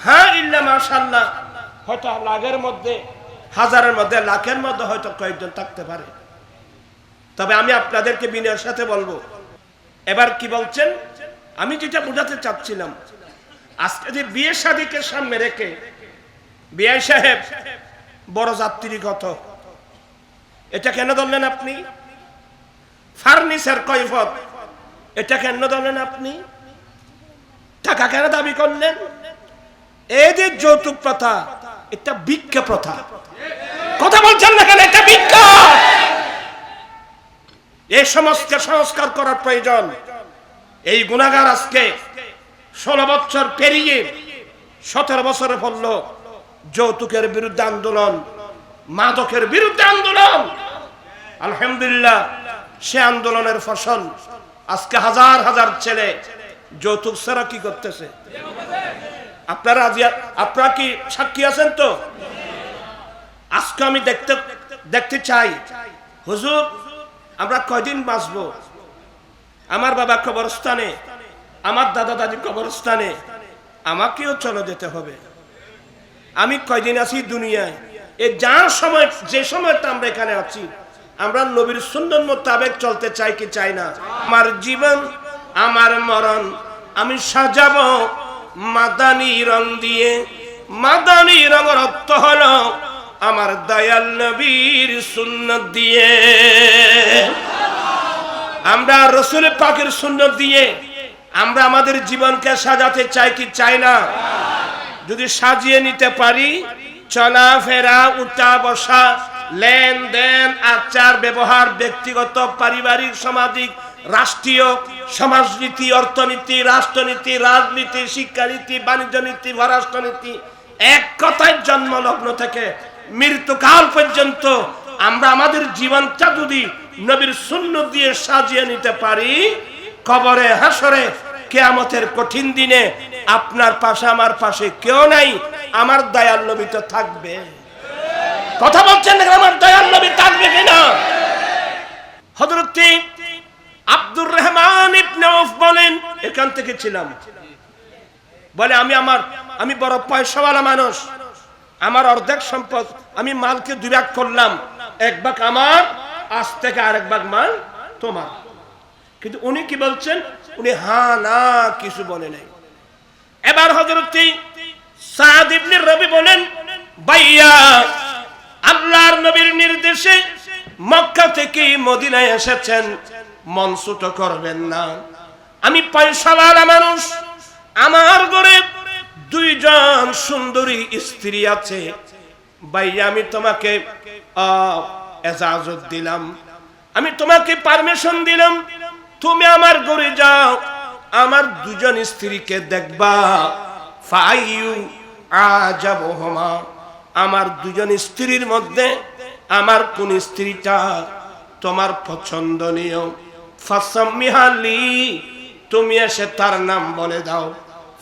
হ্যাঁ, ইল্লা মাশাআল্লাহ, হয়তো লাখের মধ্যে, হাজারের মধ্যে, লাখের মধ্যে হয়তো কয়েকজন থাকতে পারে। তবে আমি আপনাদেরকে বিনয়ের সাথে বলবো, এবার কি বলছেন, আমি যেটা বোঝাতে চাচ্ছিলাম, আজকে যে বিয়ে শাদীকে সামনে রেখে বিআই সাহেব বড় যাত্রীগত, এটা কেন ধরলেন আপনি? ফার্নিচার কৈফত, এটা কেন ধরলেন আপনি? টাকা কেন দাবি করলেন? এই যে যৌতুক প্রথা, এটা ভিক্ষা প্রথা। কথা বলছেন না কেন? এটা ভিক্ষা। এই সমস্ত সংস্কার করার প্রয়োজন। এই গুনাহগার আজকে 16 বছর পেরিয়ে 17 বছরে পড়ল যৌতুকের বিরুদ্ধে আন্দোলন, মাদকের বিরুদ্ধে আন্দোলন। আলহামদুলিল্লাহ, সে আন্দোলনের ফসল আজকে হাজার হাজার ছেলে যৌতুক ছাড়া কি করতেছে? আপনারা কি সাক্ষী আছেন? তো আজকে আমি দেখতে চাই, হুজুর আমরা কয়দিন বাঁচবো? আমার বাবা কবরস্থানে, আমার দাদা দাদি কবরস্থানে, আমাকেও চলে যেতে হবে। আমি কয়দিন আছি দুনিয়ায়? এই যার সময়, যে সময়টা আমরা এখানে আছি, আমরা নবীর সুন্নাত মোতাবেক চলতে চাই কি চাই না? আমার জীবন আমার মরণ আমি সাজাবো মাদানী রং দিয়ে। মাদানী রঙের অর্থ হলো আমার দয়াল নবীর সুন্নাত দিয়ে। আমরা রাসূল পাকের সুন্নাত দিয়ে আমরা আমাদের জীবনকে সাজাতে চাই কি চাই না? যদি সাজিয়ে নিতে পারি, চলাফেরা, উঠা বসা, লেনদেন, আচার ব্যবহার, ব্যক্তিগত, পারিবারিক, সামাজিক, রাষ্ট্রীয়, সমাজনীতি, অর্থনীতি, রাষ্ট্রনীতি, রাজনীতি, শিক্ষানীতি, বাণিজ্য নীতি, পররাষ্ট্রনীতি, এক কথায় জন্মলগ্ন থেকে মৃত্যুকাল পর্যন্ত আমরা আমাদের জীবনটা যদি নবীর সুন্নাত দিয়ে সাজিয়ে নিতে পারি, কবরে, হাসরে, কিয়ামতের কঠিন দিনে আপনার পাশে আমার পাশে কেউ নাই, আমার দয়াল নবী তো থাকবে। কথা বলছেন না? আমার দয়াল নবী থাকবে কিনা? হযরত আব্দুর রহমান ইবনে আউফ বলেন, এখান থেকে ছিলাম, বলে আমি বড় পয়সাওয়ালা মানুষ, আমার অর্ধেক সম্পদ, আমি মালকে 2 ভাগ করলাম, 1 ভাগ আমার, আজ থেকে আরেক ভাগ মাল তোমার। কিন্তু উনি কি বলছেন? উনি হ্যাঁ না কিছু বলে নাই। এবার হযরত সাদ ইবনে রবি বলেন, ভাইয়া আল্লাহর নবীর নির্দেশে মক্কা থেকে মদিনায় এসেছেন, মন ছোট করবেন না। আমি পয়সাওয়ালা মানুষ, আমার ঘরে 2 জন সুন্দরী স্ত্রী আছে। ভাইয়া আমি তোমাকে ইজাজত দিলাম, আমি তোমাকে পারমিশন দিলাম, তুমি আমার ঘরে যাও, আমার 2 জন স্ত্রীকে দেখবা। ফাইয়ু আজাবহুমা, আমার 2 জন স্ত্রীর মধ্যে আমার কোন স্ত্রীটা তোমার পছন্দনীয়, ফাসাম্মিহালি, তুমি এসে তার নাম বলে দাও।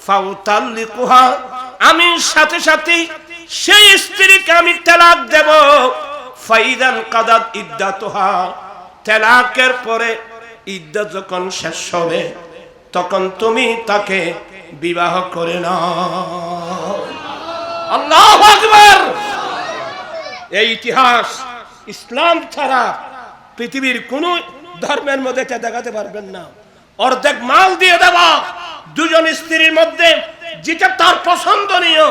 ফাউতাল্লিকুহা, আমি সাথে সাথে সেই স্ত্রীকে আমি তালাক দেব। ফাইদান কাদাত ইদ্দাতুহা, তালাকের পরে ইদ্দত যখন শেষ হবে, তখন তুমি তাকে বিবাহ করে নাও। আল্লাহু আকবার। এই ইতিহাস ইসলাম ছাড়া পৃথিবীর কোন ধর্মের মধ্যে এটা দেখাতে পারবেন না। অর্ধেক মাল দিয়ে দেওয়া, 2 জন স্ত্রীর মধ্যে যেটা তার পছন্দনীয়,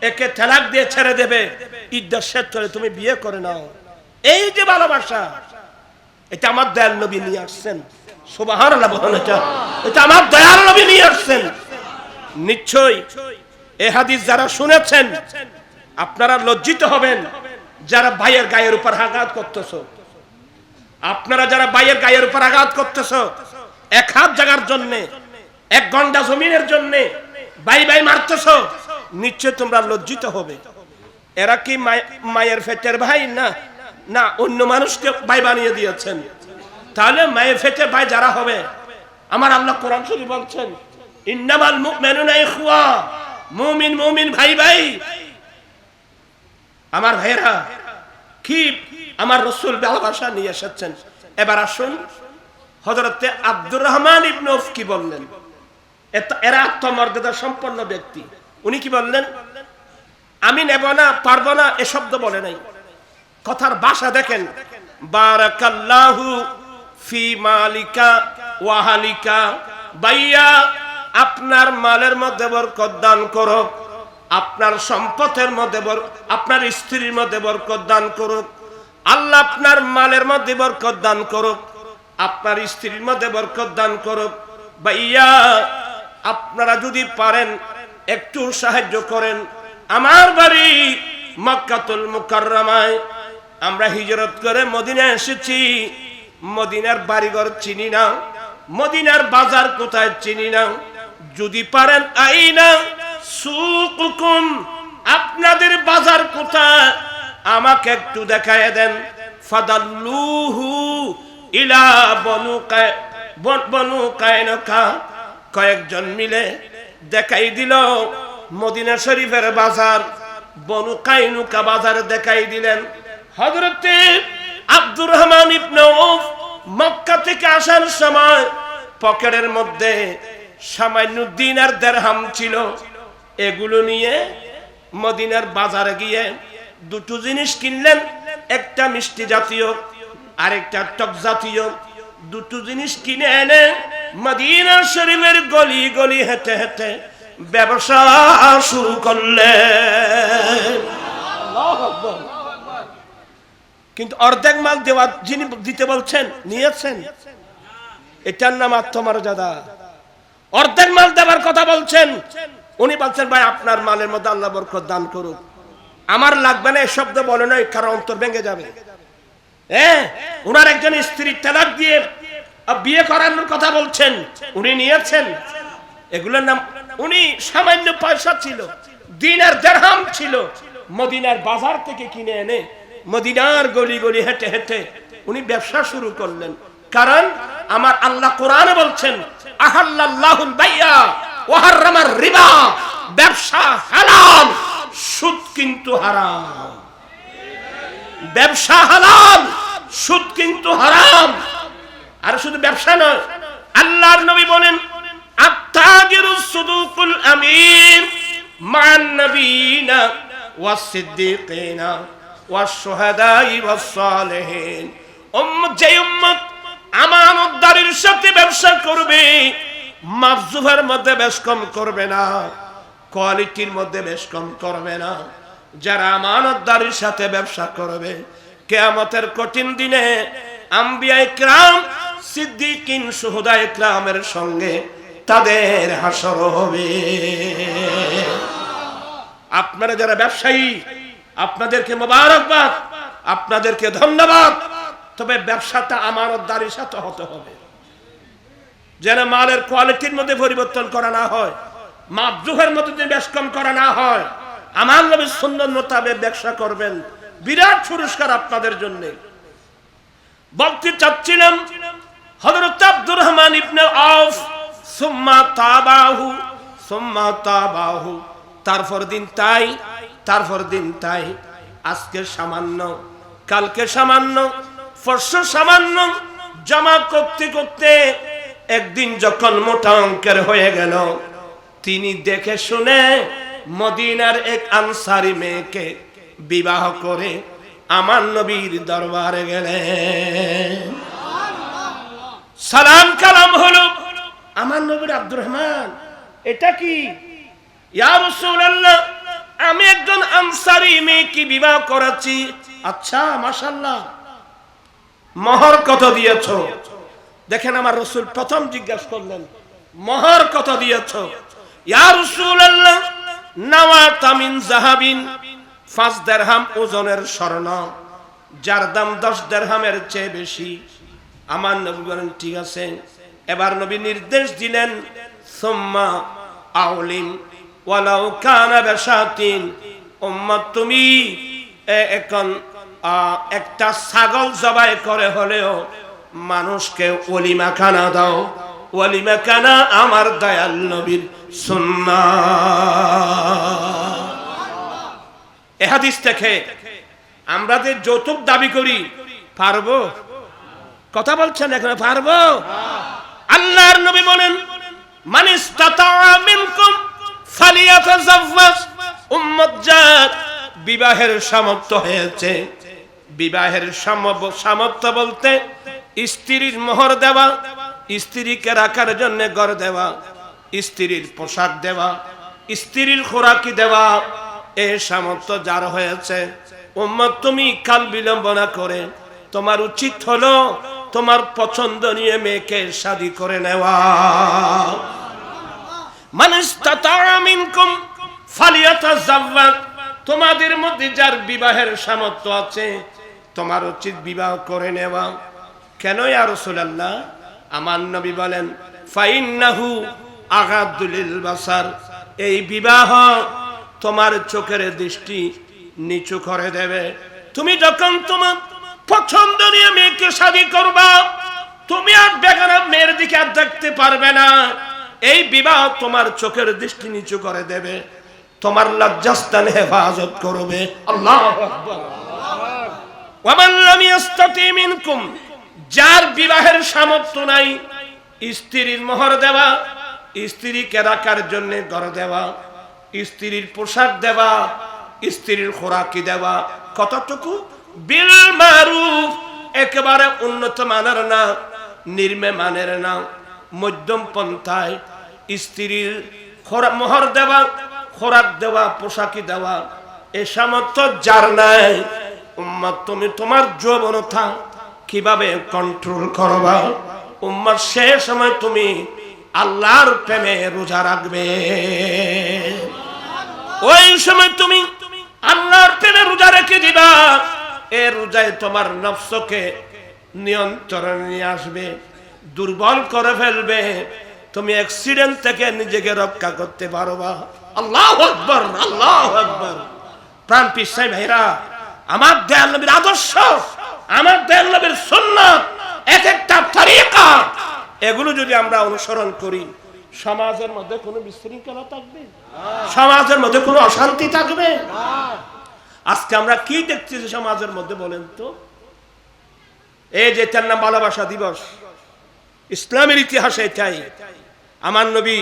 একে তালাক দিয়ে ছেড়ে দেবে, ইদ্দত শেষ করে তুমি বিয়ে করে নাও। এই যে ভালোবাসা, এটা আমার দয়াল নবী নিয়ে আসছেন। সুবহানাল্লাহ বলেন, এটা আমার দয়াল নবী নিয়ে আসছেন। নিশ্চয়ই এই হাদিস যারা শুনেছেন আপনারা লজ্জিত হবেন, যারা ভাইয়ের গায়ের উপর আঘাত করতেছো। আপনারা যারা ভাইয়ের গায়ের উপর আঘাত করতেছো, 1 হাত জায়গার জন্য, 1 ঘন্টা জমিনের জন্য ভাই ভাই মারতেছো, নিশ্চয় তোমরা লজ্জিত হবে। এরা কি মায়ের পেটের ভাই? না না, অন্য মানুষকে ভাই বানিয়ে দিয়েছেন। তাহলে মায়ের পেটের ভাই যারা হবে, আমার আল্লাহ কোরআন শরীফ বলছেন, ইন্নামাল মুমিনুনা ইখওয়া, মুমিন মুমিন ভাই ভাই। আমার ভাইরা কি আমার রাসূল ভালোবাসা নিয়ে এসেছেন। এবার আসুন হযরত আব্দুর রহমান ইবনে আউফ কি বললেন। এরা আত্মমর্যাদা সম্পন্ন ব্যক্তি। উনি কি বললেন? আমি নেব না, পারবো না, এ শব্দ বলে নাই। কথার ভাষা দেখেন, বারাকাল্লাহু ফি মালিকা ওয়া আহলিকা, ভাইয়া আপনার মালের মধ্যে বরকত দান করো, আপনার সম্পদের মধ্যে আপনার স্ত্রীর মধ্যে বরকত দান করুক। আল্লাহ আপনার মালের মধ্যে বরকত দান করুক, আপনার স্ত্রীর মধ্যে বরকত দান করুক। ভাইয়া আপনারা যদি পারেন একটু সাহায্য করেন। আমার বাড়ি মক্কাতুল মুকাররমায়, আমরা হিজরত করে মদিনায় এসেছি। মদিনার বাড়িঘর চিনি না, মদিনার বাজার কোথায় চিনি না। যদি পারেন আইনা সুকুকুম, আপনাদের বাজার কোথায় আমাকে একটু দেখায় দেন। ফাদাল্লুহু ইলা বনু কায়নুকা, কয়েকজন মিলে দেখাই দিল মদিনা শরীফের বাজার, বনু কায়নুকা বাজার দেখাই দিলেন। হযরতে আব্দুর রহমান ইবনে আউফ মক্কা থেকে আসার সময় পকেটের মধ্যে সামান্য দিনার দিরহাম ছিল। এগুলো নিয়ে মদিনার বাজারে গিয়ে দুটো জিনিস কিনলেন, একটা মিষ্টি জাতীয় আর একটা টক জাতীয়। দুটো জিনিস কিনে এনে মদিনা শরীফের গলি গলি হেঁটে হেঁটে ব্যবসা শুরু করলেন। আল্লাহু আকবার। কিন্তু অর্ধেক মাল দেওয়া যিনি দিতে বলছেন নিয়েছেন, এটার নাম আত্মমর্যাদা। অর্ধেক মাল দেওয়ার কথা বলছেন, উনি বলছেন ভাই আপনার মালের মধ্যে আল্লাহ বরকত দান করুক, আমার লাগবে না এই শব্দ বলে নয়, কারণ অন্তর ভেঙে যাবে। উনার একজন স্ত্রী তালাক দিয়ে বিয়ে করানোর কথা বলছেন, উনি নিয়েছেন। এগুলোর নাম, উনি সামান্য পয়সা ছিল, দিনার দিরহাম ছিল, মদিনার বাজার থেকে কিনে এনে মদিনার গলি গলি হেঁটে হেঁটে উনি ব্যবসা শুরু করলেন। কারণ আমার আল্লাহ কোরআনে বলছেন আহাল্লাল্লাহুল বাইয়া ওয়া হারামার রিবা, ব্যবসা হালাল, সুদ কিন্তু হারাম। ব্যবসা হালাল, সুদ কিন্তু হারাম। আর শুধু ব্যবসা নয়, আল্লাহর নবী বলেন আত-তাজিরুস সুদুকুল আমিন মান নবিয়িনা ওয়াস সিদ্দিকিনা ওয়াস শুহাদাই ওয়াস সালিহিন। উম্মত, যে উম্মত আমানতদারির সাথে ব্যবসা করবে, মাফজুফের মধ্যে বেশ কম করবে না, কোয়ালিটির মধ্যে বেশ কম করবে না, যারা আমানতদারির সাথে ব্যবসা করবে, কিয়ামতের কঠিন দিনে আম্বিয়া ইকরাম, সিদ্দিকিন, শুহাদা ইকরামের সঙ্গে তাদের হাসর হবে। আপনারা যারা ব্যবসায়ী, আপনাদেরকে মোবারকবাদ, আপনাদেরকে ধন্যবাদ। তবে ব্যবসাটা আমানতদারির সাথে হতে হবে, যেন মালের কোয়ালিটির মধ্যে পরিবর্তন করা না হয়, মাপজুহের মধ্যে বেশ কম করা না হয়। আমার নবীর সুন্নাত মোতাবেক ব্যবসা করবেন, বিরাট পুরস্কার আপনাদের জন্য। বলতে চাচ্ছিলাম হযরত আব্দুর রহমান ইবনে আউফ সুম্মা তাবাহু, তারপর দিন তাই, তারপর দিন তাই, আজকে সামান্য, কালকে সামান্য, পরশু সামান্য জমা করতে করতে একদিন যখন মোটা অঙ্কের হয়ে গেল, তিনি দেখে শুনে মদিনার এক আনসারী মেয়েকে বিবাহ করে আমার নবীর দরবারে গেলেন। সালাম কালাম হলো, আমার নবীর আব্দুর রহমান, এটা কি? ইয়া রাসূলুল্লাহ, আমি একজন আনসারী মেয়েকে বিবাহ করাচ্ছি। আচ্ছা, মাশাআল্লাহ, মোহর কত দিয়েছো? দেখেন আমার রাসূল প্রথম জিজ্ঞাসা করলেন, মোহর কত দিয়েছো? ইয়া রাসূলুল্লাহ, নাওয়াতা মিন যাহাবিন, 5 দিরহাম ওজনের স্বর্ণ, যার দাম 10 দিরহামের চেয়ে বেশি। আমার নবী বলেন ঠিক আছে। এবার নবী নির্দেশ দিলেন সুম্মা আউলিম ওয়ালাউ কানা বিশাতিন, উম্মত তুমি এখন একটা ছাগল জবাই করে হলেও মানুষকে ওলিমা খানা দাও। ওলিমা খানা আমার দয়াল নবীর সুন্নাত। এই হাদিস থেকে আমরা যে যৌতুক দাবি করি, পারবো? কথা বলছেন এখন, পারবো? আল্লাহর নবী বলেন মান ইসতাতা মিনকুম ফালিয়াতাযাওয়াজ, উম্মত যার বিবাহের সামর্থ্য হয়েছে, বিবাহের সামর্থ্য বলতে স্ত্রীর মোহর দেওয়া, স্ত্রীকে রাখার জন্য ঘর দেওয়া, স্ত্রীর পোশাক দেওয়া, স্ত্রীর খোরাকি দেওয়া, এই সামর্থ্য যার হয়েছে, উম্মত তুমি কাল বিলম্ব না করে তোমার উচিত হলো তোমার পছন্দনীয় মেয়েকে শাদী করে নেওয়া। মান ইসতাতা'a মিনকুম ফালিয়াতাযাওয়াজ, তোমাদের মধ্যে যার বিবাহের সামর্থ্য আছে তোমার উচিত বিবাহ করে নেওয়া। কেন ইয়া রাসূলুল্লাহ? আমার নবী বলেন ফাইন্নাহু আগাদ্দু লিল বাসার, এই বিবাহ তোমার চোখের দৃষ্টি নিচু করে দেবে। তুমি যখন তোমার পছন্দনীয় মেয়েকে শাদী করবা, তুমি আর বেগানা মেয়ের দিকে আর দেখতে পারবে না। এই বিবাহ তোমার চোখের দৃষ্টি নিচু করে দেবে, তোমার লজ্জাস্থান হেফাজত করবে। আল্লাহু আকবার। ওয়া মান লাম ইস্তাতি মিনকুম, যার বিবাহের সামর্থ্য নাই, স্ত্রীর মোহর দেওয়া, স্ত্রীকে রাখার জন্য ঘর দেওয়া, স্ত্রীর পোশাক দেওয়া, স্ত্রীর খোরাকি দেওয়া, কতটুকু? বিল মারুফ, একেবারে উন্নত মানের না, নিম্ন মানের না, মধ্যম পন্থায় স্ত্রীর মোহর দেওয়া, খোরাক দেওয়া, পোশাকি দেওয়া, এ সামর্থ্য যার নাই, উম্মত তুমি তোমার যৌবনতা কিভাবে কন্ট্রোল করবা? উম্মত সেই সময় তুমি আল্লাহর প্রেমে রোজা রাখবে। ওই সময় তুমি আল্লাহর প্রেমে রোজা রেখে দিবা। এ রোজায় তোমার নফসকে নিয়ন্ত্রণে নিয়ে আসবে, দুর্বল করে ফেলবে, তুমি অ্যাক্সিডেন্ট থেকে নিজেকে রক্ষা করতে পারবা। আল্লাহু আকবার, আল্লাহু আকবার। প্রাণ পিসাই ভাইরা, আমার দয়াল নবীর আদর্শ, আমার দয়াল নবীর সুন্নাত, এক একটা তরিকা, এগুলো যদি আমরা অনুসরণ করি, সমাজের মধ্যে কোনো বিশৃঙ্খলা থাকবে? সমাজের মধ্যে কোনো অশান্তি থাকবে? আজকে আমরা কি দেখছি সমাজের মধ্যে বলেন তো? এই যে তার নাম ভালোবাসা দিবস, ইসলামের ইতিহাসে এটাই। আমার নবী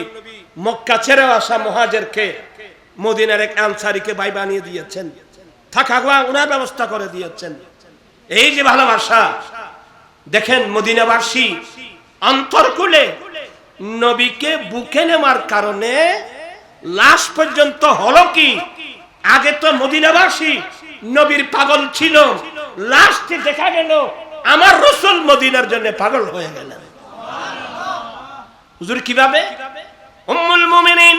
মক্কা ছেড়ে আসা মুহাজিরকে মদিনার এক আনসারীকে ভাই বানিয়ে দিয়েছেন, থাকা খাওয়া ওনার ব্যবস্থা করে দিয়েছেন। এই যে ভালোবাসা দেখেন, মদিনাবাসী অন্তরকুলে নবীকে বুকে নেওয়ার কারণে লাশ পর্যন্ত হলো কি? আগে তো মদিনাবাসী নবীর পাগল ছিল, লাশটি দেখা গেল আমার রাসূল মদিনার জন্য পাগল হয়ে গেলেন। হুজুর কিভাবে? উম্মুল মুমিনিন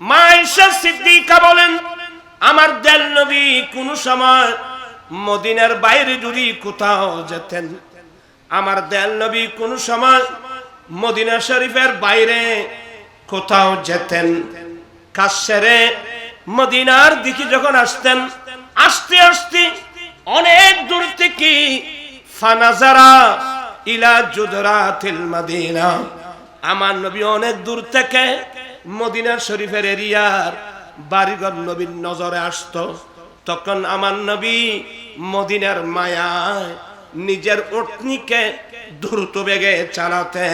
মা আয়েশা সিদ্দিকা বলেন, আমার দয়াল নবী কোন সময় মদিনার বাইরে যদি কোথাও যেতেন, আমার দয়াল নবী কোন সময় মদিনা শরীফের বাইরে কোথাও যেতেন, কাজ সেরে মদিনার দিকে যখন আসতেন, আস্তে আস্তে অনেক দূর থেকে ফানাজারা ইলা জুদরাতিল মদিনা, আমার নবী অনেক দূর থেকে মদিনা শরীফের এরিয়ার বাড়িঘর নবীর নজরে আসতো। তখন আমার নবী মদিনার মায়ায় নিজের উটনিকে দ্রুত বেগে চালাতে।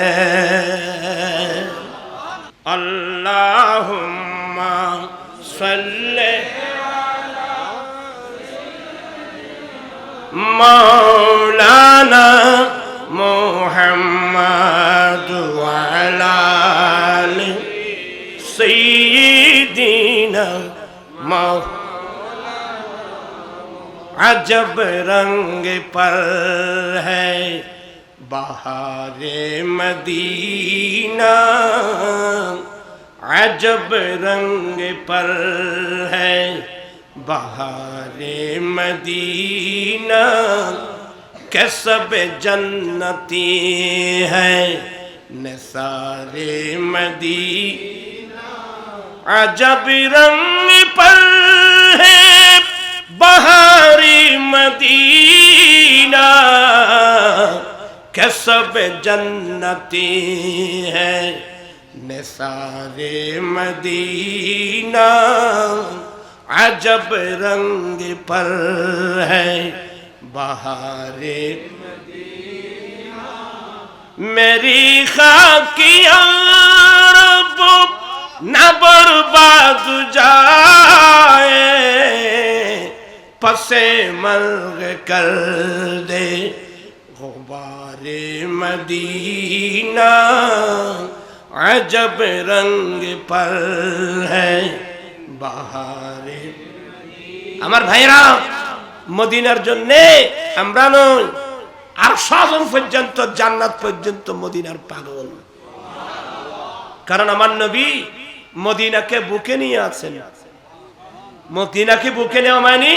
আল্লাহুম্মা সাল্লি মাওলানা মুহাম্মাদ ওয়া আলা আলি সাইয়্যিদিনা अजब रंग पर है बहारे मदीना, अजब रंग पर है बहारे मदीना, के सब जन्नती है निसारे मदीना, अजब रंग पर है बहारी मदीना, के सब जन्नती है निसारे मदीना, अजब रंग पर है बहारे मदीना, मेरी खाकिया रब न बर्बाद जाए, पस से मल्ग कर दे गुबारे मदीना अजब रंग पर है बहारे। আমার ভাইরা মদিনার জন্য আমরা নই, আর সাজন পর্যন্ত জান্নাত পর্যন্ত মদিনার পাগল। কারণ আমার নবী মদিনাকে বুকে নিয়ে আছেন। মদিনাকে বুকে নেওয়া মানে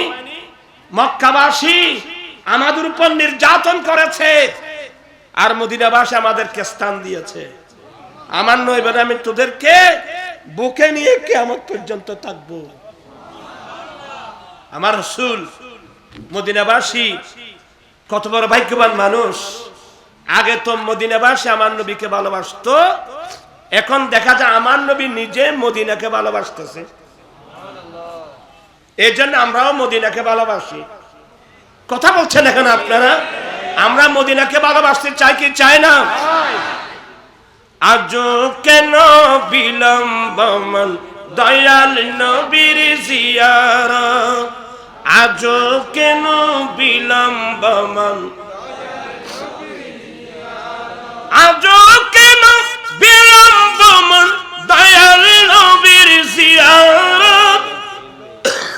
মক্কাবাসী আমাদের উপর নির্যাতন করেছে, আর মদিনাবাসী আমাদেরকে স্থান দিয়েছে। আমার নয় এবার আমি তোদেরকে বুকে নিয়ে কিয়ামত পর্যন্ত থাকবো। আমার রাসূল মদিনাবাসী কত বড় ভাগ্যবান মানুষ। আগে তো মদিনাবাসী আমার নবীকে ভালোবাসতো, এখন দেখা যায় আমার নবী নিজে মদিনাকে ভালোবাসতেছে। এই জন্য আমরাও মদিনাকে ভালোবাসি। কথা বলছেন এখন আপনারা? আমরা মদিনাকে ভালোবাসতে চাই কি চাই না? আজও কেন বিলম্ব মন দয়াল নবীর জিয়ারত, আজও কেন বিলম্ব মন, আজও কেন বিলম্ব মন দয়াল নবীর জিয়ারত,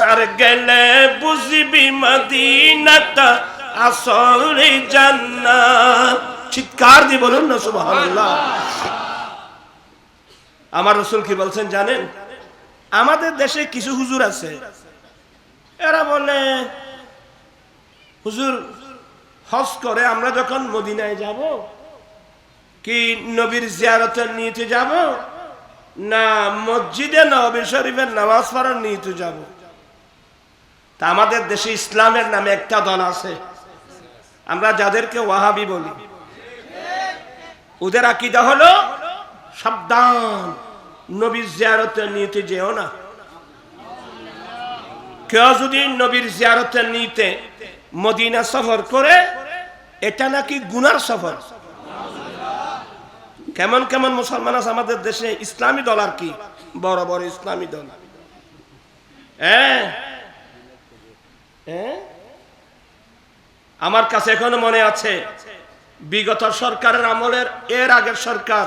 আর গেলে বুঝবি মদিনাটা আসলে জান্নাত। চিৎকার দিয়ে বলুন না সুবহানাল্লাহ। আমার রাসূল কি বলছেন জানেন? আমাদের দেশে কিছু হুজুর আছে, এরা বলে হুজুর হজ করে আমরা যখন মদিনায় যাব কি নবীর জিয়ারতের নিতে যাব না মসজিদে নববী শরীফের নামাজ পড়ার নিতে যাব। তা আমাদের দেশে ইসলামের নামে একটা দল আছে, আমরা যাদেরকে ওয়াহাবি বলি। ওদের আকীদা হলো সাবধান, নবীর জিয়ারতের নিতে যেও না। কেউ যদি নবীর জিয়ারতের নিতে মদিনা সফর করে, এটা নাকি গুনার সফর। কেমন কেমন মুসলমান আছে আমাদের দেশে, ইসলামী দল আর কি, বড় বড় ইসলামী দল। আমার কাছে এখনো মনে আছে বিগত সরকারের আমলের এর আগের সরকার,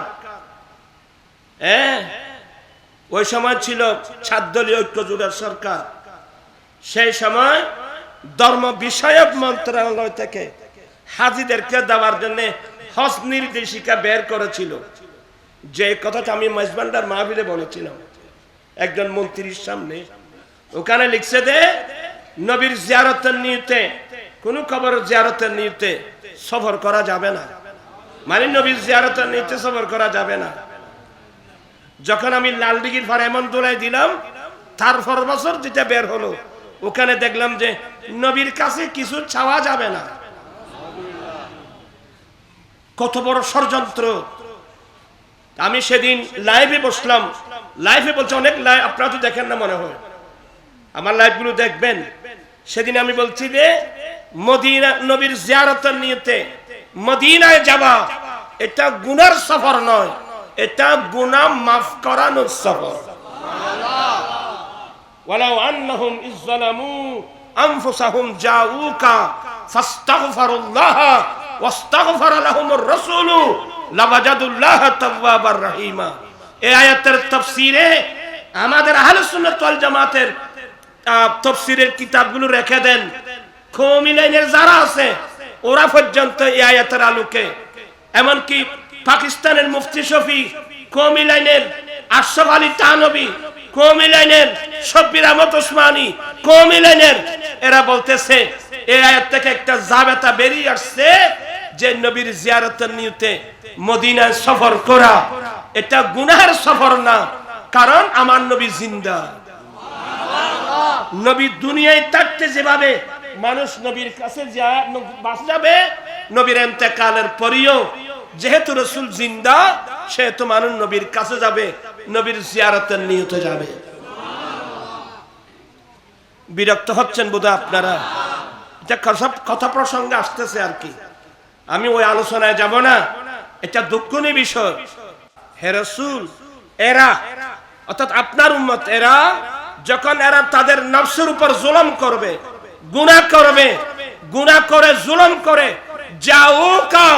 ওই সময় ছিল ৭ দলীয় ঐক্য জোটের সরকার। সেই সময় ধর্ম বিষয়ক মন্ত্রণালয় থেকে হাজীদেরকে দেওয়ার জন্য হজ নির্দেশিকা বের করেছিল। যে কথাটা আমি মাইজবান্ডার মাহফিলে বলেছিলাম একজন মন্ত্রীর সামনে, ওখানে লিখছে যে নবীর জিয়ারতের নিয়তে, কোন কবর জিয়ারতের নিয়তে সফর করা যাবে না, মানে নবীর জিয়ারতের নিয়তে সফর করা যাবে না। যখন আমি লালদিঘির পাড়ে এমন দোলাই দিলাম, তারপর বছর যেটা বের হলো, ওখানে দেখলাম যে নবীর কাছে কিছু চাওয়া যাবে না। কত বড় ষড়যন্ত্র! আমি সেদিন লাইভে বসলাম, লাইভে বলছে অনেক লাইভ, আপনারা তো দেখেন না মনে হয়, আমার লাইভগুলো দেখবেন। সেদিন আমি বলছি যে মদিনা নবীর জিয়ারতের নিয়তে মদিনায় যাওয়া এটা গুনার সফর নয়, এটা গুনাহ মাফ করানোর সফর। ওয়ালাউ আন্নাহুম ইযলামু আনফুসাহুম জাউকা ফাস্তাগফিরুল্লাহ ওয়াস্তাগফারা লাহুমুর রাসূলু লাওয়াজাদুল্লাহ তাওয়াবার রহিমা। এই আয়াতের তাফসীরে আমাদের আহলে সুন্নাত ওয়াল জামাতের তাফসীরের কিতাবগুলো রেখে দেন। কওমি লাইনের যারা আছে ওরা পর্যন্ত এই আয়াতের আলোকে, এমনকি পাকিস্তানের মুফতি শফি, কওমি লাইনের আশরাফ আলী তানবী, কওমি লাইনের শব্বির আহমদ ওসমানী, কওমি লাইনের এরা বলতেছে এই আয়াত থেকে একটা জাবেতা বেরিয়ে আসছে যে নবীর জিয়ারতের নিয়তে মদিনায় সফর করা এটা গুনাহের সফর না, কারণ আমার নবী জিন্দা। নবী দুনিয়ায় থাকতে যেভাবে মানুষ নবীর কাছে যাবে, নবীর ইন্তেকালের পরেও যেহেতু রাসূল জিন্দা, সেহেতু মানুষ নবীর কাছে যাবে, নবীর জিয়ারতের নিয়তে যাবে। বিরক্ত হচ্ছেন বোধহয় আপনারা, এটা সব কথা প্রসঙ্গে আসতেছে আর কি, আমি ওই আলোচনায় যাব না, এটা দুঃখনীয় বিষয়। হে রাসূল, এরা অর্থাৎ আপনার উম্মত, এরা যখন এরা তাদের নফসের উপর জুলুম করবে, গুনাহ করবে, গুনাহ করে জুলুম করে, যাউকা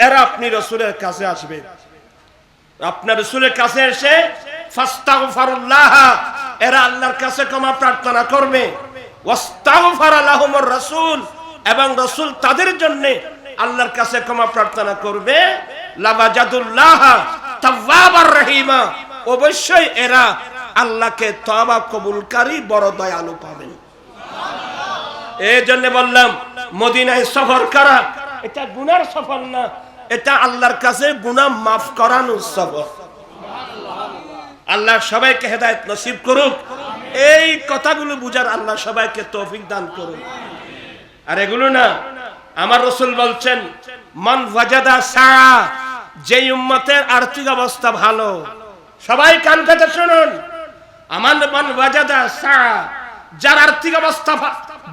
এরা আপনি রাসূলের কাছে আসবে। আপনার রাসূলের কাছে এসে ফাস্তাগফিরুল্লাহ, এরা আল্লাহর কাছে ক্ষমা প্রার্থনা করবে। ওয়াস্তাগফারা লাহুমুর রাসূল, এবং রাসূল তাদের জন্য আল্লাহর কাছে ক্ষমা প্রার্থনা করবে। লাবাজাদুল্লাহ তাওয়াবার রহিমা, অবশ্যই এরা আল্লাহকে তওবা কবুলকারী বড় দয়ালু পাবেন। এই জন্য বললাম মদিনায় সফর করা এটা গুনার সফর না, এটা আল্লাহর কাছে গুনাহ মাফ করানোর সফর। আল্লাহ সবাইকে হেদায়েত নসিব করুক। এই কথাগুলো বুঝার আল্লাহ সবাইকে তৌফিক দান করুন। আর এগুলো না, আমার রাসূল বলছেন মান ওয়াজাদা সাআ, যে উম্মতের আর্থিক অবস্থা ভালো, সবাই কান পেতে শুনুন, আমার মান ওয়াজাদা সাআ, যার আর্থিক অবস্থা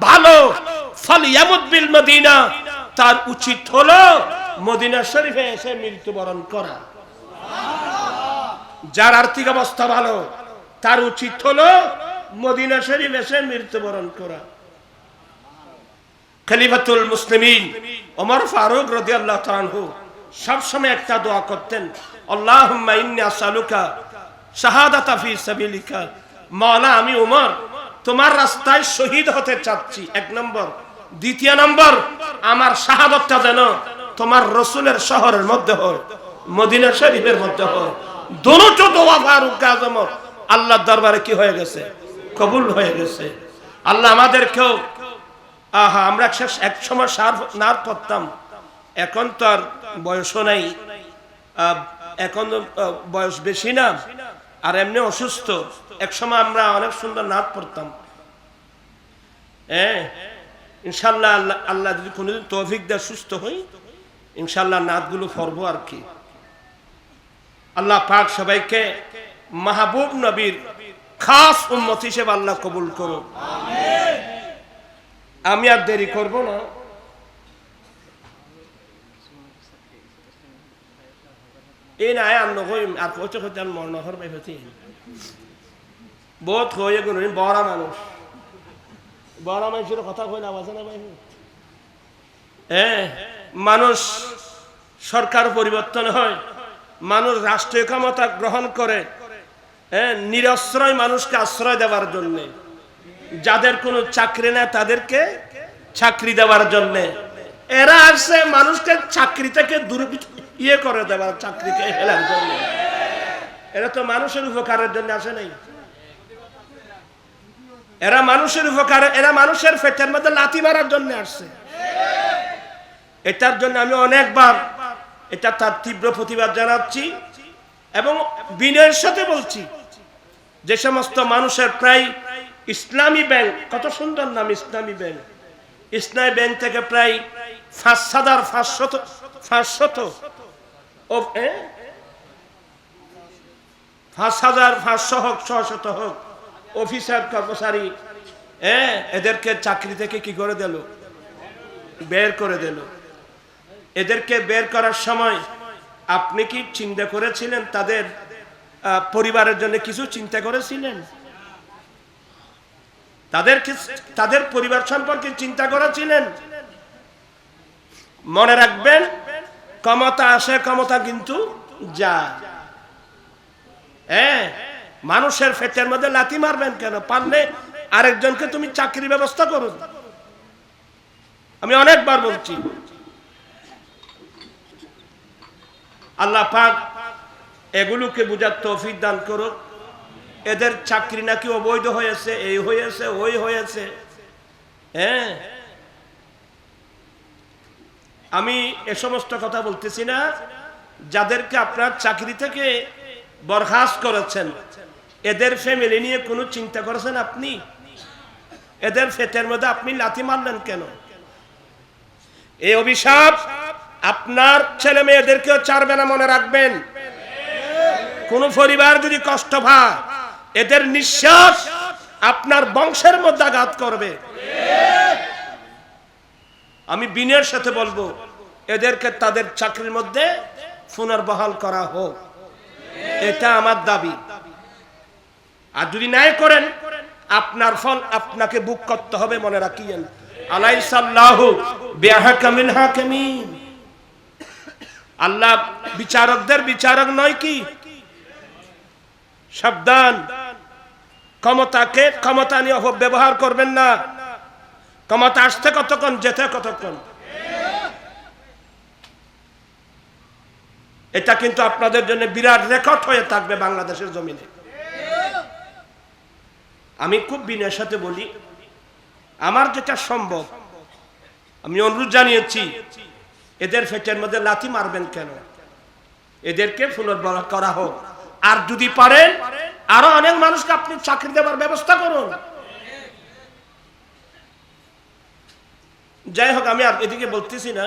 ভালো, ফালইয়ামুত বিল মদিনা, তার উচিত হলো মদিনা শরীফে এসে মৃত্যুবরণ করা। যার আর্থিক অবস্থা ভালো তার উচিত হলো মদিনা শরীফ এসে মৃত্যুবরণ করা। খলিফাতুল মুসলিমিন ওমর ফারুক রাদিয়াল্লাহু তাআলা আনহু সব সময় একটা দোয়া করতেন, আল্লাহুম্মা ইন্নী আসআলুকা শাহাদাতা ফি সাবিলিকা, মাওলা আমি ওমর তোমার রাস্তায় শহীদ হতে চাচ্ছি, এক নম্বর। দ্বিতীয় নম্বর, আমার শাহাদাতটা যেন তোমার রাসূলের শহরের মধ্যে হয়, মদিনা শরীফের মধ্যে হয়। দুটো দোয়া ফারুক আজম আল্লাহর দরবারে কি হয়ে গেছে? কবুল হয়ে গেছে। আল্লাহ আমাদেরকেও, আমরা এক সময় নার পড়তাম, এখন তো আর বয়সও নাই, এখন বয়স বেশি না, আর এমনি অসুস্থ। এক সময় আমরা অনেক সুন্দর নাত পড়তাম। ইনশাল্লাহ আল্লাহ যদি কোনোদিন তৌফিক দেয় সুস্থ হই, ইনশাল্লাহ নাতগুলো পড়বো আর কি। আল্লাহ পাক সবাইকে মাহবুব নবীর খাস উম্মত হিসেবে আল্লাহ কবুল করুন। আমি আর দেরি করব না। এই না আর নকই আর কইতে কইতে আর মন নহর পাই হতে বহুত হয়ে গেল। বড় মানুষ, বড় মানুষের কথা কই না বাজে না ভাই। মানুষ সরকার পরিবর্তন হয়, মানুষ রাষ্ট্রীয় ক্ষমতা গ্রহণ করে নিরাশ্রয় মানুষকে আশ্রয় দেওয়ার জন্য, যাদের কোনো চাকরি না তাদেরকে চাকরি দেওয়ার জন্য। এরা আসছে মানুষকে চাকরি থেকে ইয়ে করে দেওয়ার, চাকরিকে হেলার জন্য। এরা তো মানুষের উপকারের জন্য আসে নাই। এরা মানুষের উপকারে, এরা মানুষের পেটের মধ্যে লাথি মারার জন্য আসছে। এটার জন্য আমি অনেকবার এটা তার তীব্র প্রতিবাদ জানাচ্ছি এবং বিনয়ের সাথে বলছি, যে সমস্ত মানুষের প্রায় ইসলামী ব্যাংক, কত সুন্দর নাম ইসলামী ব্যাংক, ইসলামী ব্যাংক থেকে প্রায় 5,500 হোক 600 হোক অফিসার কর্মচারী, এদেরকে চাকরি থেকে কি করে দিল? বের করে দিল। এদেরকে বের করার সময় আপনি কি চিন্তা করেছিলেন? তাদের পরিবারের জন্য কিছু চিন্তা করেছিলেন? তাদের পরিবার সম্পর্কে চিন্তা করেছিলেন? মনে রাখবেন, ক্ষমতা আসে, ক্ষমতা কিন্তু যায়। মানুষের পেটের মধ্যে লাথি মারবেন কেন? পারলে আরেকজনকে তুমি চাকরি ব্যবস্থা করুন। আমি অনেকবার বলছি, আল্লাহ পাক এগুলোকে বুঝার তৌফিক দান করুক। এদের চাকরি নাকি অবৈধ হয়েছে, এই হয়েছে, ওই হয়েছে। আমি এ সমস্ত কথা বলতেছি না। যাদেরকে আপনার চাকরি থেকে বরখাস্ত করেছেন, এদের ফ্যামিলি নিয়ে কোনো চিন্তা করেছেন আপনি? এদের পেটের মধ্যে আপনি লাথি মারলেন কেন? এই অভিশাপ আপনার ছেলে মেয়েদেরকেও ছাড়বে না, মনে রাখবেন। কোন পরিবার যদি কষ্ট পায়, এদের নিঃশ্বাস আপনার বংশের মধ্যে আঘাত করবে। আমি বিনয়ের সাথে বলবো, এদেরকে তাদের চাকরির মধ্যে পুনর্বহাল করা হোক, এটা আমার দাবি। আর যদি নাই করেন, আপনার ফল আপনাকে বুক করতে হবে, মনে রাখিয়েন। আলাইসাল্লাহু বিআহকামিল হাকিমিন। আল্লাহ বিচারকদের বিচারক নয় কি? সাবধান, ক্ষমতা নিয়ে অপব্যবহার করবেন না। ক্ষমতা আসতে কতক্ষণ, যেতে কতক্ষণ। এটা কিন্তু আপনাদের জন্য বিরাট রেকর্ড হয়ে থাকবে বাংলাদেশের জমিনে। আমি খুব বিনয়ের সাথে বলি, আমার যেটা সম্ভব আমি অনুরোধ জানিয়েছি, এদের পেটের মধ্যে লাথি মারবেন কেন, এদেরকে পুনর্বার করা হোক। আর যদি পারেন আরো অনেক মানুষকে আপনি চাকরি দেওয়ার ব্যবস্থা করুন। যাই হোক, আমি আর এদিকে বলতেছি না।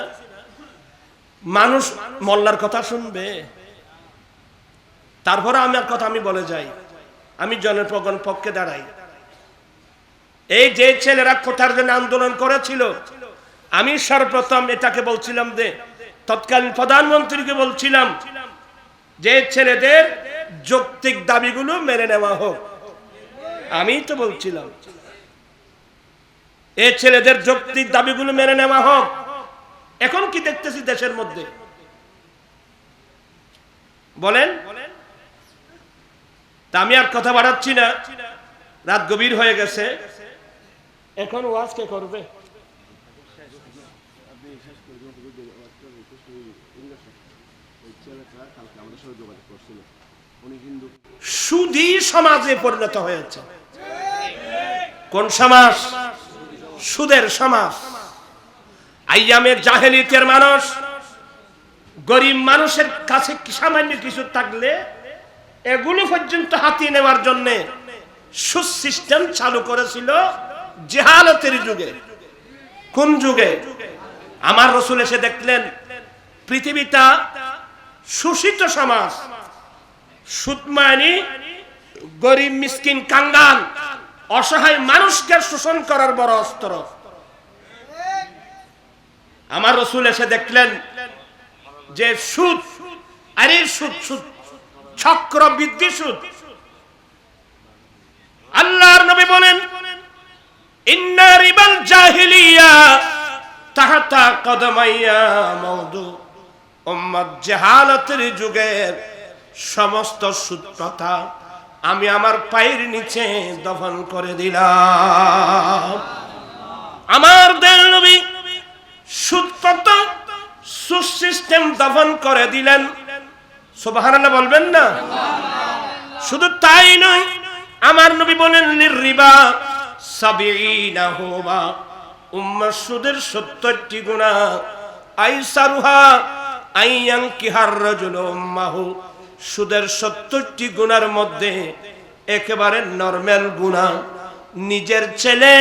মানুষ মোল্লার কথা শুনবে, তারপরে আমার কথা আমি বলে যাই। আমি জনগণ পক্ষে দাঁড়াই। এই যে ছেলেরা কোথার জন্য আন্দোলন করেছিল, আমি সর্বপ্রথম এটাকে বলছিলাম যে তৎকালীন প্রধানমন্ত্রীকে বলছিলাম যে ছেলেদের যৌক্তিক দাবিগুলো মেনে নেওয়া হোক। আমি তো বলছিলাম এই ছেলেদের যৌক্তিক দাবিগুলো মেনে নেওয়া হোক। এখন কি দেখতেছি দেশের মধ্যে, বলেন? তা আমি আর কথা বাড়াচ্ছি না, রাত গভীর হয়ে গেছে। এখন ওয়াজ কে করবে? সুদী সমাজে পরিণত হয়েছে। কোন সমাজ? সুদের সমাজ। আইয়ামের জাহেলিয়াতের মানুষ, গরিব মানুষের কাছে সামান্য কিছু থাকলে এগুলো পর্যন্ত হাতিয়ে নেওয়ার জন্য সুদ সিস্টেম চালু করেছিল জাহালতের যুগে। কোন যুগে? আমার রাসূল এসে দেখলেন পৃথিবীটা শোষিত সমাজ। সুদ মানে গরিব মিসকিন কাঙ্গাল অসহায় মানুষকে শোষণ করার বড় অস্ত্র। আমার রাসূল এসে দেখলেন যে সুদ, আরে সুদ, সুদ চক্রবৃদ্ধি সুদ। আল্লাহর নবী বলেন ইন্না রিবাল জাহিলিয়া তাহতা কদমাইয়া মাউদু। উম্মত জাহালাতের যুগের সমস্ত সুদ প্রথা আমি আমার পায়ের নিচে দফন করে দিলাম। আমার দেশ নবী সুদ প্রথা, সুদ সিস্টেম দফন করে দিলেন। সুবহানাল্লাহ বলবেন না? শুধু তাই নয়, আমার নবী বলেন লিরিবা সাবিঈনা হুমা। উম্মাহ সুদের 70টি গুনাহ। আইসারুহা আইয়ানকিহার রাজুলু উম্মাহু। সুদের 70টি গুনার মধ্যে একেবারে নরমাল গুনাহ নিজের ছেলে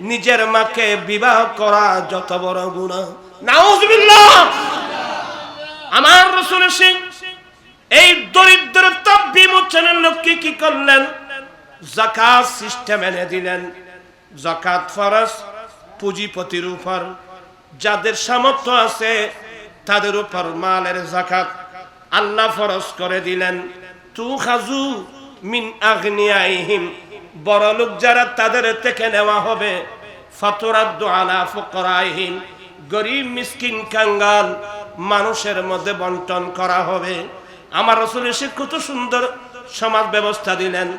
নিজের মাকে বিবাহ করা যত বড় গুনাহ। নাউজুবিল্লাহ। আমার রাসূল এই দরিদ্রতা বিমোচনের লক্ষ্যে কি করলেন? যাকাত সিস্টেম এনে দিলেন। যাকাত ফরজ পুঁজিপতির উপর, যাদের সামর্থ্য আছে তাদের উপর মালের যাকাত আল্লাহ ফরজ করে দিলেন। তুখাযু মিন আগনিয়াইহিম, বড় লোক যারা তাদের থেকে নেওয়া হবে। ফাতুরাদ্দু আলা ফুকরাইহিম, গরিব মিসকিন কাঙ্গাল মানুষের মধ্যে বন্টন করা হবে। আমার রাসূল এসে কত সুন্দর সমাজ ব্যবস্থা দিলেন।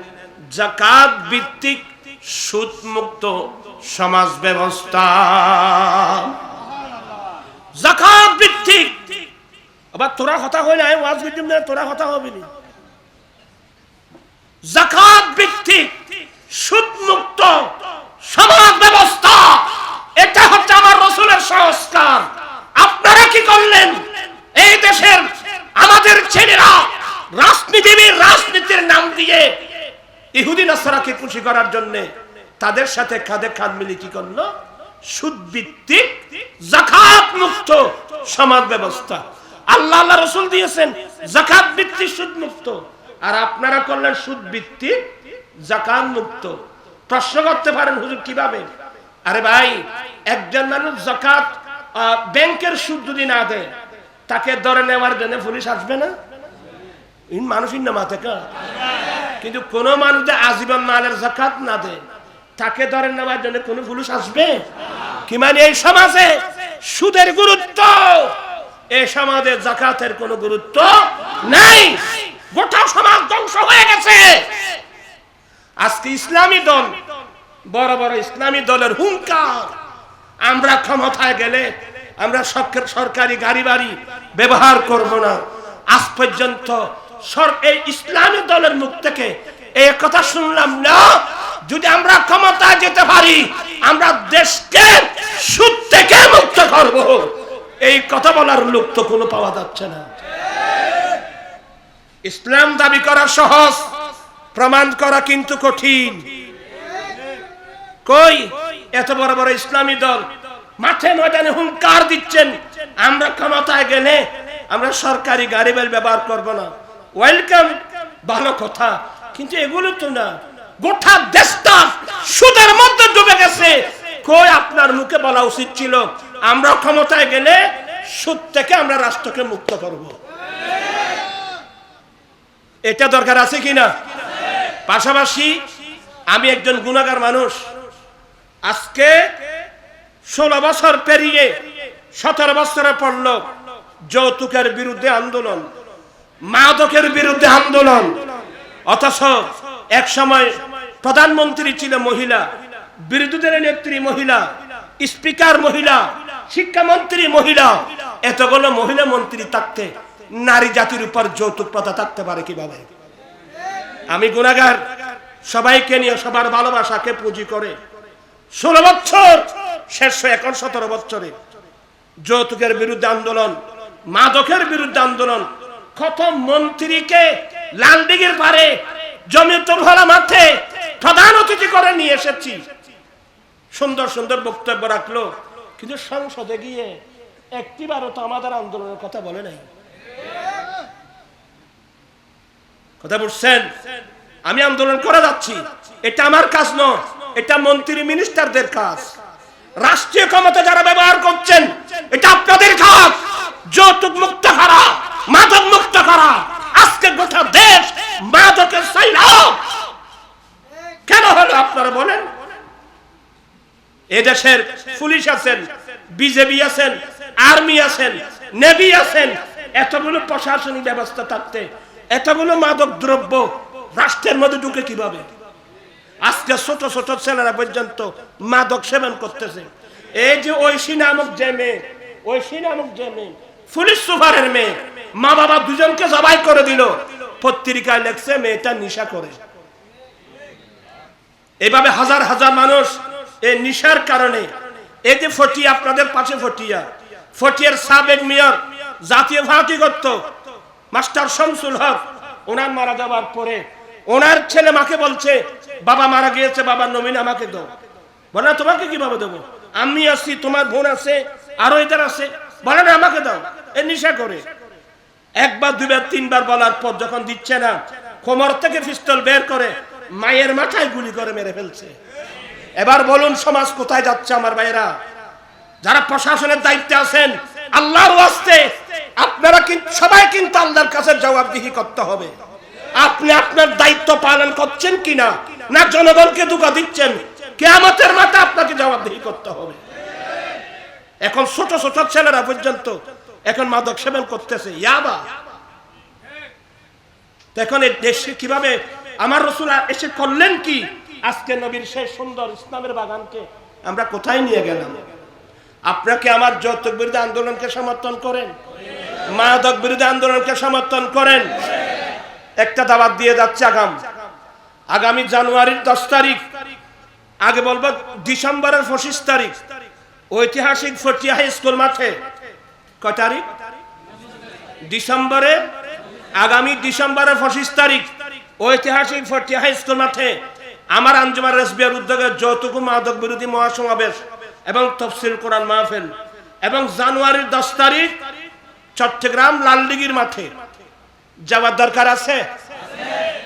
যাকাত ভিত্তিক সুদ মুক্ত সমাজ ব্যবস্থা। যাকাত ভিত্তিক। আবার তোরা কথা হয় না, ওয়াজ ভিত্তিক না, তোরা কথা হবে না। যাকাত ভিত্তিক সুদ মুক্ত সমাজ ব্যবস্থা, এটা হচ্ছে আমার রাসূলের সংস্কার। আপনারা কি করলেন? এই দেশের আমাদের ছেলেরা রাজনীতির নাম দিয়ে ইহুদি নাসারাকে খুশি করার জন্য তাদের সাথে কাঁধে কাঁধ মিলিয়ে কি করলো? সুদ ভিত্তিক যাকাত মুক্ত সমাজ ব্যবস্থা। আল্লাহ রাসূল দিয়েছেন যাকাত ভিত্তিক সুদ মুক্ত, আর আপনারা করলেন সুদ ভিত্তিক যাকাত মুক্ত। প্রশ্ন করতে পারেন হুজুর কিভাবে? আরে ভাই, একজন মানুষ যাকাত ব্যাংকের সুদ যদি না দেয় তাকে ধরে নেওয়ার জন্য পুলিশ আসবে না? মানুষের না মাথা কা কিন্তু কোন মানুষ আজীবন মালের যাকাত না দেয়, তাকে ধরে নেওয়ার জন্য কোন পুলিশ আসবে কি? মানে এই সমাজে সুদের গুরুত্ব, এই সমাজে যাকাতের কোনো গুরুত্ব নাই। গোটা সমাজ ধ্বংস হয়ে গেছে। আজকে ইসলামী দল, বড় বড় ইসলামী দলের হুঙ্কার, আমরা ক্ষমতায় গেলে আমরা সরকারি গাড়ি বাড়ি ব্যবহার করব না। আজ পর্যন্ত এই ইসলামী দলের মুখ থেকে এই কথা শুনলাম না, যদি আমরা ক্ষমতায় যেতে পারি আমরা দেশকে সুদ থেকে মুক্ত করব। এই কথা বলার লোক তো কোনো পাওয়া যাচ্ছে না। ইসলাম দাবি করা সহজ, প্রমাণ করা কিন্তু কঠিন। কই এত বড় বড় ইসলামী দল মাঠে ময়দানে হুঙ্কার দিচ্ছেন, আমরা ক্ষমতায় গেলে আমরা সরকারি গাড়ি বাড়ি ব্যবহার করব না। ওয়েলকাম, ভালো কথা, কিন্তু এগুলো তো না। গোটা দেশটা সুদের মধ্যে ডুবে গেছে। কই আপনার মুখে বলা উচিত ছিল আমরা ক্ষমতায় গেলে সুদ থেকে আমরা রাষ্ট্রকে মুক্ত করব। এটা দরকার আছে কিনা? পাশাপাশি আমি একজন গুনাহগার মানুষ। আজকে 16 বছর পেরিয়ে 17 বছরে পড়ল যৌতুকের বিরুদ্ধে আন্দোলন, মাদকের বিরুদ্ধে আন্দোলন। অথচ এক সময় প্রধানমন্ত্রী ছিল মহিলা, বিরোধী দলের নেত্রী মহিলা, স্পিকার মহিলা, শিক্ষামন্ত্রী মহিলা। এতগুলো মহিলা মন্ত্রী থাকতে নারী জাতির উপর যৌতুক প্রথা থাকতে পারে কিভাবে? আমি গুনাহগার, সবাইকে নিয়ে সবার ভালোবাসাকে পুঁজি করে 16 বছর শেষ হয়ে এখন 17 বছরে যৌতুকের বিরুদ্ধে আন্দোলন, মাদকের বিরুদ্ধে আন্দোলন। কত মন্ত্রীকে লালদিঘির পারে জমিয়তুল উলামা মাঠে প্রধান অতিথি করে নিয়ে এসেছি, সুন্দর সুন্দর বক্তব্য রাখলো, কিন্তু সংসদে গিয়ে একটিবারও তো আমাদের আন্দোলনের কথা বলে নাই। কথা বুঝছেন? আমি আন্দোলন করে যাচ্ছি, এটা আমার কাজ নয়, এটা মন্ত্রী মিনিস্টারদের কাজ। রাষ্ট্রীয় ক্ষমতা যারা ব্যবহার করছেন এটা আপনাদের কাজ। যৌতুক মুক্ত করা, মাদক মুক্ত করা। আজকে গোটা দেশ মাদকের সৈলাব কেন হলো আপনারা বলেন? এদেশের পুলিশ আছেন, বিজেপি আছেন, আর্মি আছেন, নেভি আছেন, এতগুলো প্রশাসনিক ব্যবস্থা থাকতে এতগুলো মাদক দ্রব্য রাষ্ট্রের মধ্যে ঢুকে কিভাবে? আজকে ছোট ছোট ছেলেরা পর্যন্ত মাদক সেবন করতেছে। এই যে ঐশী নামক যে মেয়ে, পুলিশ সুপারের মেয়ে, মা বাবা দুজনকে জবাই করে দিল, পত্রিকায় লেখছে মেয়েটা নেশা করে। এভাবে হাজার হাজার মানুষ এই নেশার কারণে। এই যে ফটিয়া, আপনাদের পাশে ফটিয়ার সাবেক মেয়র, জাতীয় পার্টি করত মাস্টার শামসুল হক, ওনার মারা যাওয়ার পরে ওনার ছেলে মাকে বলছে বাবা মারা গিয়েছে, বাবার নমিনি আমাকে দাও। বলে না তোমাকে কিভাবে দেবো, আমি আছি, তোমার বোন আছে, আরো এদের আছে, বলে না আমাকে দাও। এ নেশা করে। একবার দুইবার তিনবার বলার পর যখন দিচ্ছে না, কোমর থেকে পিস্তল বের করে মায়ের মাথায় গুলি করে মেরে ফেলছে। এবার বলুন সমাজ কোথায় যাচ্ছে আমার ভাইয়েরা? যারা প্রশাসনের দায়িত্বে আছেন, আল্লাহর ওয়াস্তে আপনারা কিন্তু সবাই কিন্তু আল্লাহর কাছে জবাবদিহি করতে হবে। আপনি আপনার দায়িত্ব পালন করছেন কিনা, না জনগণকে ধোঁকা দিচ্ছেন? কিয়ামতের মাঠে আপনাকে জবাবদিহি করতে হবে। এখন ছোট ছোট ছেলেরা পর্যন্ত এখন মাদক সেবন করতেছে, ইয়াবা। এখন এই দেশে কিভাবে আমার রাসূল এসে করলেন কি? আজকে নবীর সেই সুন্দর ইসলামের বাগানকে আমরা কোথায় নিয়ে গেলাম? আপনাকে আমার যৌতুক বিরোধী আন্দোলনকে সমর্থন করেন, মাদক বিরোধী আন্দোলনকে সমর্থন করেন। একটা দাওয়াত দিয়ে যাচ্ছে আগামী জানুয়ারির 10 তারিখ, আগে বলবো ডিসেম্বরের 25 তারিখ, ঐতিহাসিক ফটিয়া হাই স্কুল মাঠে। কয় তারিখ? ডিসেম্বরে, আগামী ডিসেম্বরের 25 তারিখ ঐতিহাসিক ফটিয়া হাই স্কুল মাঠে আমার আঞ্জুমান রাসবিয়ার উদ্যোগে যৌতুক মাদক বিরোধী মহাসমাবেশ এবং তাফসীর কোরআন মাহফিল। এবং জানুয়ারির 10 তারিখ চট্টগ্রাম লালদিঘির মাঠে যাওয়ার দরকার আছে।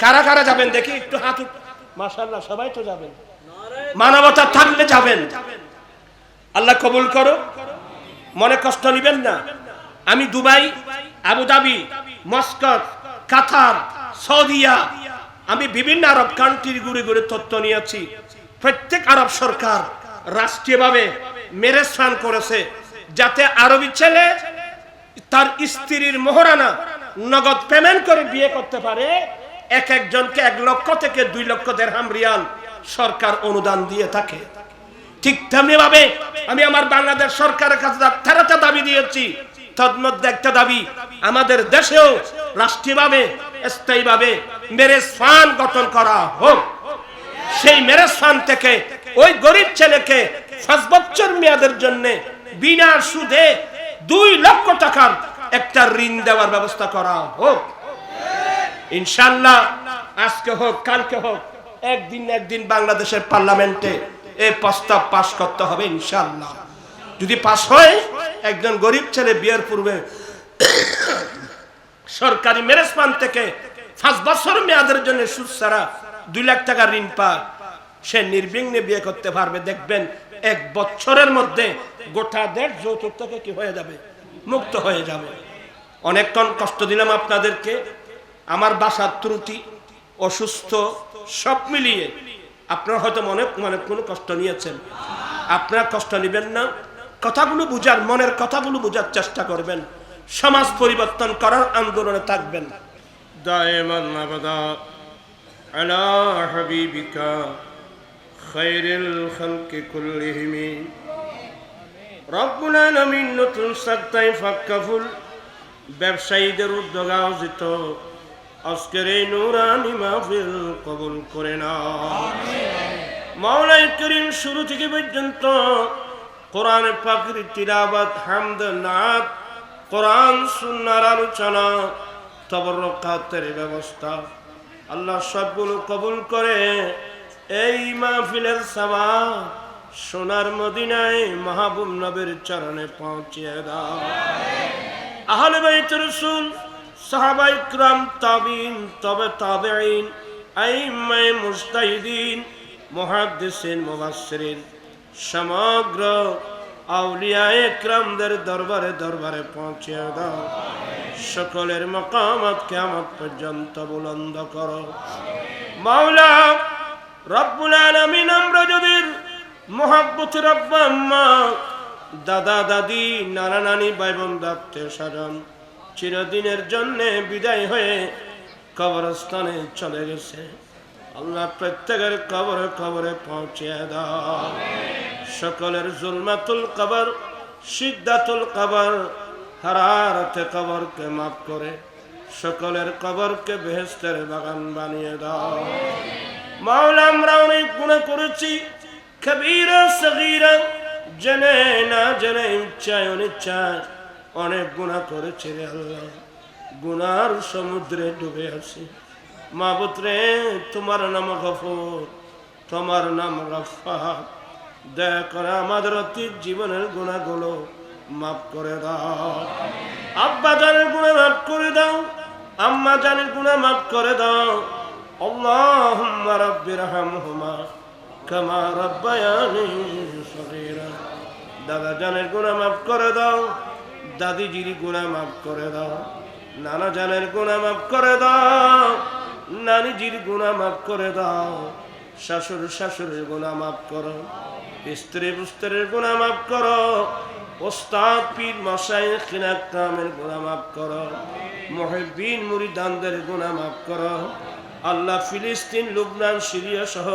কারা কারা যাবেন দেখি একটু হাত। মাশাআল্লাহ, সবাই তো যাবেন, মানবতা থাকলে যাবেন। আল্লাহ কবুল করো, মনে কষ্ট নিবেন না। আমি দুবাই, আবুধাবি, মস্কট, কাতার, সৌদিয়া আমি বিভিন্ন আরব কান্ট্রির ঘুরে ঘুরে তথ্য নিয়েছি। প্রত্যেক আরব সরকার রাষ্ট্রীয়ভাবে ম্যারেজ ফান্ড করেছে, যাতে আরবি ছেলে তার স্ত্রীর মোহরানা নগদ পেমেন্ট করে বিয়ে করতে পারে। এক একজনকে 1 লক্ষ থেকে 2 লক্ষ দিরহাম রিয়াল সরকার অনুদান দিয়ে থাকে। ঠিক তেমনি ভাবে আমি আমার বাংলাদেশ সরকারের কাছে 13টা দাবি দিয়েছি। তার মধ্যে একটা দাবি, আমাদের দেশেও রাষ্ট্রীয়ভাবে স্থায়ীভাবে ম্যারেজ ফান্ড গঠন করা হোক। সেই ম্যারেজ ফান্ড থেকে ওই গরিব ছেলেকে 5 বছর মেয়াদের জন্য বিনা সুদে 2 লক্ষ টাকার একটা ঋণ দেওয়ার ব্যবস্থা করা হোক। ইনশাআল্লাহ আজকে হোক কালকে হোক, একদিন বাংলাদেশের পার্লামেন্টে এই প্রস্তাব পাশ করতে হবে ইনশাআল্লাহ। যদি পাশ হয়, একজন গরিব ছেলে বিয়ের পূর্বে সরকারি ম্যারেজ ফান্ড থেকে 5 বছর মেয়াদের জন্য সুদ ছাড়া 2 লাখ টাকা ঋণ পায়, সে নির্বিঘ্নে বিয়ে করতে পারবে। দেখবেন 1 বছরের মধ্যে গোটা দেশ যৌতুক থেকে কি হয়ে যাবে, মুক্ত হয়ে যাবে। অনেকক্ষণ কষ্ট দিলাম আপনাদেরকে। আমার বাসার ত্রুটি, অসুস্থ, সব মিলিয়ে আপনারা হয়তো মনে কোনো কষ্ট নিয়েছেন। আপনারা কষ্ট নেবেন না, কথাগুলো বুঝার, মনের কথাগুলো বুঝার চেষ্টা করবেন, সমাজ পরিবর্তন করার আন্দোলনে থাকবেন। দায়মান আবাদা আলা হাবিবিকা খায়রুল খালকি কুল্লিহিম। রব্বুল আলামিন নতুন সাক্তায় ফাক্কাফুল ব্যবসায়ীদের উদ্যোগে আয়োজিত আজকের এই নূরানি মাহফিল কবুল করে নাও। মাওলাই করিম শুরু থেকে পর্যন্ত কোরআন পাকের তিলাওয়াত, হামদ, নাত, কোরআন সুন্নাহর আলোচনা, তাবাররুকাতের ব্যবস্থা আল্লাহ সবগুলো কবুল করে এই মাহফিলের সওয়াব সোনার মদিনায় মাহবুব নবীর চরণে পৌঁছিয়ে দাও। আহলে বাইত রাসূল, সাহাবায়ে কিরাম, তাবিঈন, তবে তাবেঈন, আইম্মায়ে মুজতাহিদিন, মুহাদ্দিসিন, মুফাসসিরিন, সমগ্র আউলিয়ায়ে কিরামদের দরবারে দরবারে পৌঁছিয়ে দাও। সকলের মাকামাত কিয়ামত পর্যন্ত বুলন্দ করো। মাওলা রব্বুল আলামিন, আমরা যাদের মুহাব্বতের আব্বা আম্মা, দাদা দাদি, নানা নানি, ভাই বোন, আত্মীয় স্বজন চিরদিনের জন্য বিদায় হয়ে কবরস্থানে চলে গেছে, আল্লাহ প্রত্যেকের কবরে কবরে পৌঁছিয়ে দাও। সকলের জুলমাতুল কবর, সিদ্ধাতুল কবর, হারারতে কবরকে মাফ করে সকলের কবরকে বেহেশতের বাগান বানিয়ে দাও। মাওলা, আমরা অনেক গুনাহ করেছি, কবিরা সগীরা, জেনে না জেনে, ইচ্ছায় অনিচ্ছায় অনেক গুনাহ করেছি রে আল্লাহ। গুনার সমুদ্রে ডুবে আছি। মাবুদ রে, তোমার নাম গফুর, তোমার নাম গফফার। দয়া করে আমাদের অতীত জীবনের গুনাহগুলো মাফ করে দাও। আব্বা জানের গুনাহ মাফ করে দাও, আম্মা জানের গুনাহ মাফ করে দাও। আল্লাহুম্মা রাব্বিরহামহুমা কামা রাব্বায়ানি সগীরা। দাদা জানের গুনাহ মাফ করে দাও, দাদিজির গুনাহ মাফ করে দাও, নানা জানের গুনাহ মাফ করে দাও, নানিজির গুনাহ মাফ করে দাও, শাশুড় শাশুড়ির গুনাহ মাফ করো, স্ত্রী পুত্রের গুনাহ মাফ করো, ওস্তাদ পীর মাশায়েখ কিরামের গুনাহ মাফ করো, মুহিব্বিন মুরিদানদের গুনাহ মাফ করো। আল্লাহ, ফিলিস্তিন, লুবনান, সিরিয়া সহ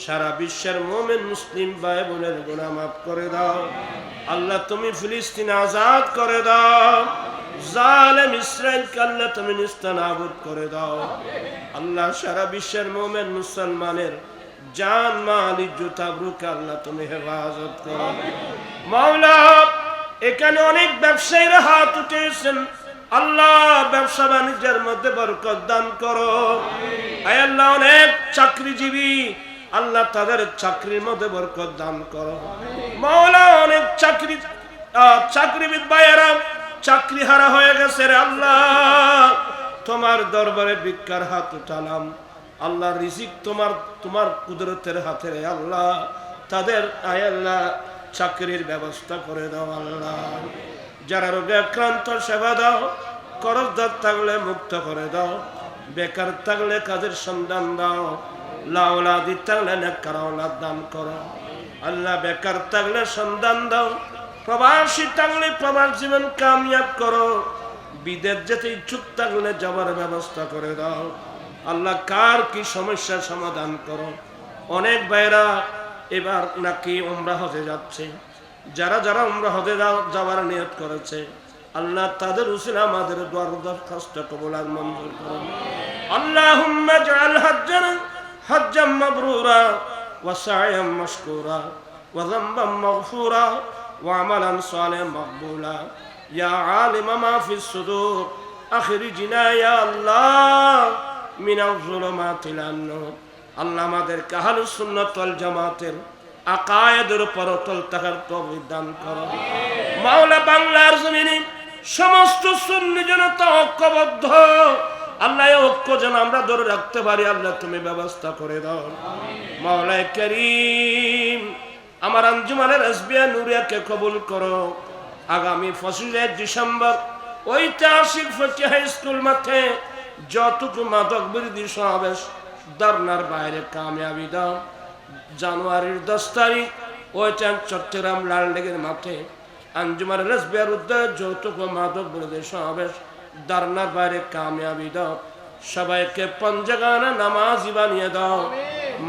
সারা বিশ্বের মুমিন মুসলিম ভাই বোনের গুনাহ মাফ করে দাও। আল্লাহ, তুমি ফিলিস্তিন আজাদ করে দাও। জালেম ইসরায়েলকে আল্লাহ তুমি নিস্তানাবুদ করে দাও। আল্লাহ, সারা বিশ্বের মুমিন মুসলমানের জান, মাল, ইজ্জত, আবরুকে আল্লাহ তুমি হেফাজত করো। মাওলা, এখানে অনেক ব্যবসায়ীরা হাত উঠেছেন, আল্লাহ ব্যবসা বাণিজ্যের মধ্যে বরকত দান করো। আয় আল্লাহ, অনেক চাকরিজীবী, আল্লাহ তাদের চাকরির মধ্যে বরকত দান করো। মাওলা, অনেক চাকরিবিদ ভাইয়েরা চাকরি হারা হয়ে গেছে রে আল্লাহ, তোমার দরবারে ভিক্ষার হাত উঠালাম। আল্লাহ, রিজিক তোমার কুদরতের হাতে রে আল্লাহ, তাদের আয় আল্লাহ চাকরির ব্যবস্থা করে দাও। আল্লাহ, যারা রোগে আক্রান্ত সেবা দাও, করজদার থাকলে মুক্ত করে দাও। বেকার থাকলে কাজের সন্ধান দাও, লাউলাদি থাকলে নেককার আওলাদ দান করো। আল্লাহ বেকার থাকলে সন্ধান দাও, প্রবাসী থাকলে প্রবাস জীবন কামিয়াব করো, বিদেশ যেতে ইচ্ছুক থাকলে যাবার ব্যবস্থা করে দাও। আল্লাহ কার কি সমস্যার সমাধান করো। অনেক ভাইরা এবার নাকি উমরা হজে যাচ্ছে, যারা যারা উমরা হজে যাওয়ার নিয়ত করেছে আল্লাহ তাদের উসিলা আমাদের দোয়া দরখাস্ত কবুল আর মঞ্জুর করুন। আল্লাহুম্মা জাআল হজ্জানা হজ্জাম মাবরুরা ওয়া সা'য়াম মাশকুরা ওয়া যামবাম মাগফুরা ওয়া আমালান সালিহান মাকবুলা। ইয়া আলিমা মা ফিস সুদূর আখরিজনা ইয়া আল্লাহ মিনাজ যুলুমাতি ইলান নূর। আল্লাহ আমাদেরকে আহলুস সুন্নাত ওয়াল জামাতের আকায়েদের উপর অটল থাকার তৌফিক দান করো। মাওলা বাংলার জমিনে সমস্ত সুন্নি জনতা ঐক্যবদ্ধ, আল্লাহ ঐক্য যেন আমরা ধরে রাখতে পারি, আল্লাহ তুমি ব্যবস্থা করে দাও। মাওলা কারীম আমার আঞ্জুমানের আসবিয়া নুরিয়াকে কবুল করো। আগামী 25 ডিসেম্বর ঐতিহাসিক ফকিহ হাই স্কুল মাঠে যতটুকু মাদক বিরোধী সমাবেশ ধর্নার বাইরে কামিয়াবি দাও। জানুয়ারির 10 তারিখ চট্টগ্রাম লালদিঘির মাঠে আঞ্জুমান রাসবিয়ার উদ্যোগে যৌতুক মাদক বিরোধী সমাবেশ ধর্নার বাইরে কামিয়াবি দাও। সবাইকে পঞ্জগানা নামাজি বানিয়ে দাও,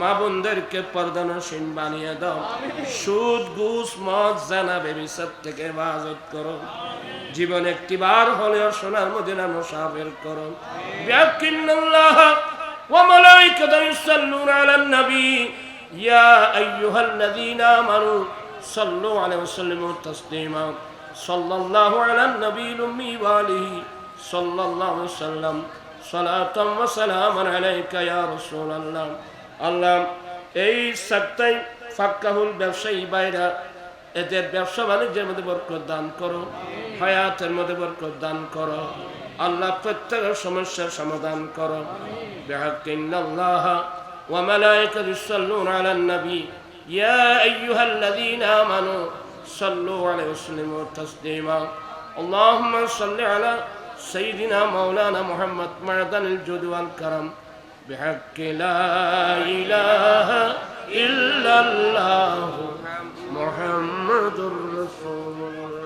মা বোনদেরকে পর্দানশীল বানিয়ে দাও। সুদ ঘুষ মদ জানা বেবিচার থেকে হেফাজত করো। জীবন একটিবার হলেও সোনার মদিনা মুসাফির করো। বিআকিন্নাল্লাহ ওয়া মালাইকাতুহু ইউসাল্লুনা আলান নবী ইয়া আইয়ুহাল্লাযীনা আমানু সাল্লু আলাইহি ওয়া সাল্লিমু তাসলিমা। সাল্লাল্লাহু আলান নবিয়্যিল উম্মি ওয়া আলিহি সাল্লাল্লাহু আলাইহি ওয়াসাল্লাম। সালাতাম ওয়া সালামান আলাইকা ইয়া রাসূলুল্লাহ। আল্লাহ এই সপ্তাহে ফাক্কাহুল ব্যবসায়ী বাইরা এদের ব্যবসা বাণিজ্যের মধ্যে বরকত দান করো, হায়াতের মধ্যে বরকত দান করো। আল্লাহ প্রত্যেকের সমস্যার সমাধান করো। বিহাক্কিন্নাল্লাহ ওয়া মালাইকাতুহু ইউসাল্লুনা আলান নবী ইয়া আইয়ুহাল্লাযীনা আমানু সাল্লু আলাইহি ওয়া সাল্লিমু তাসলিমা। আল্লাহুম্মা সাল্লি আলা সাইয়্যিদিনা মাওলানা মুহাম্মদ মা'দানিল জুদ ওয়াল কারাম বিহাক্কি লা ইলাহা ইল্লাল্লাহ মুহাম্মাদুর রাসূলুল্লাহ।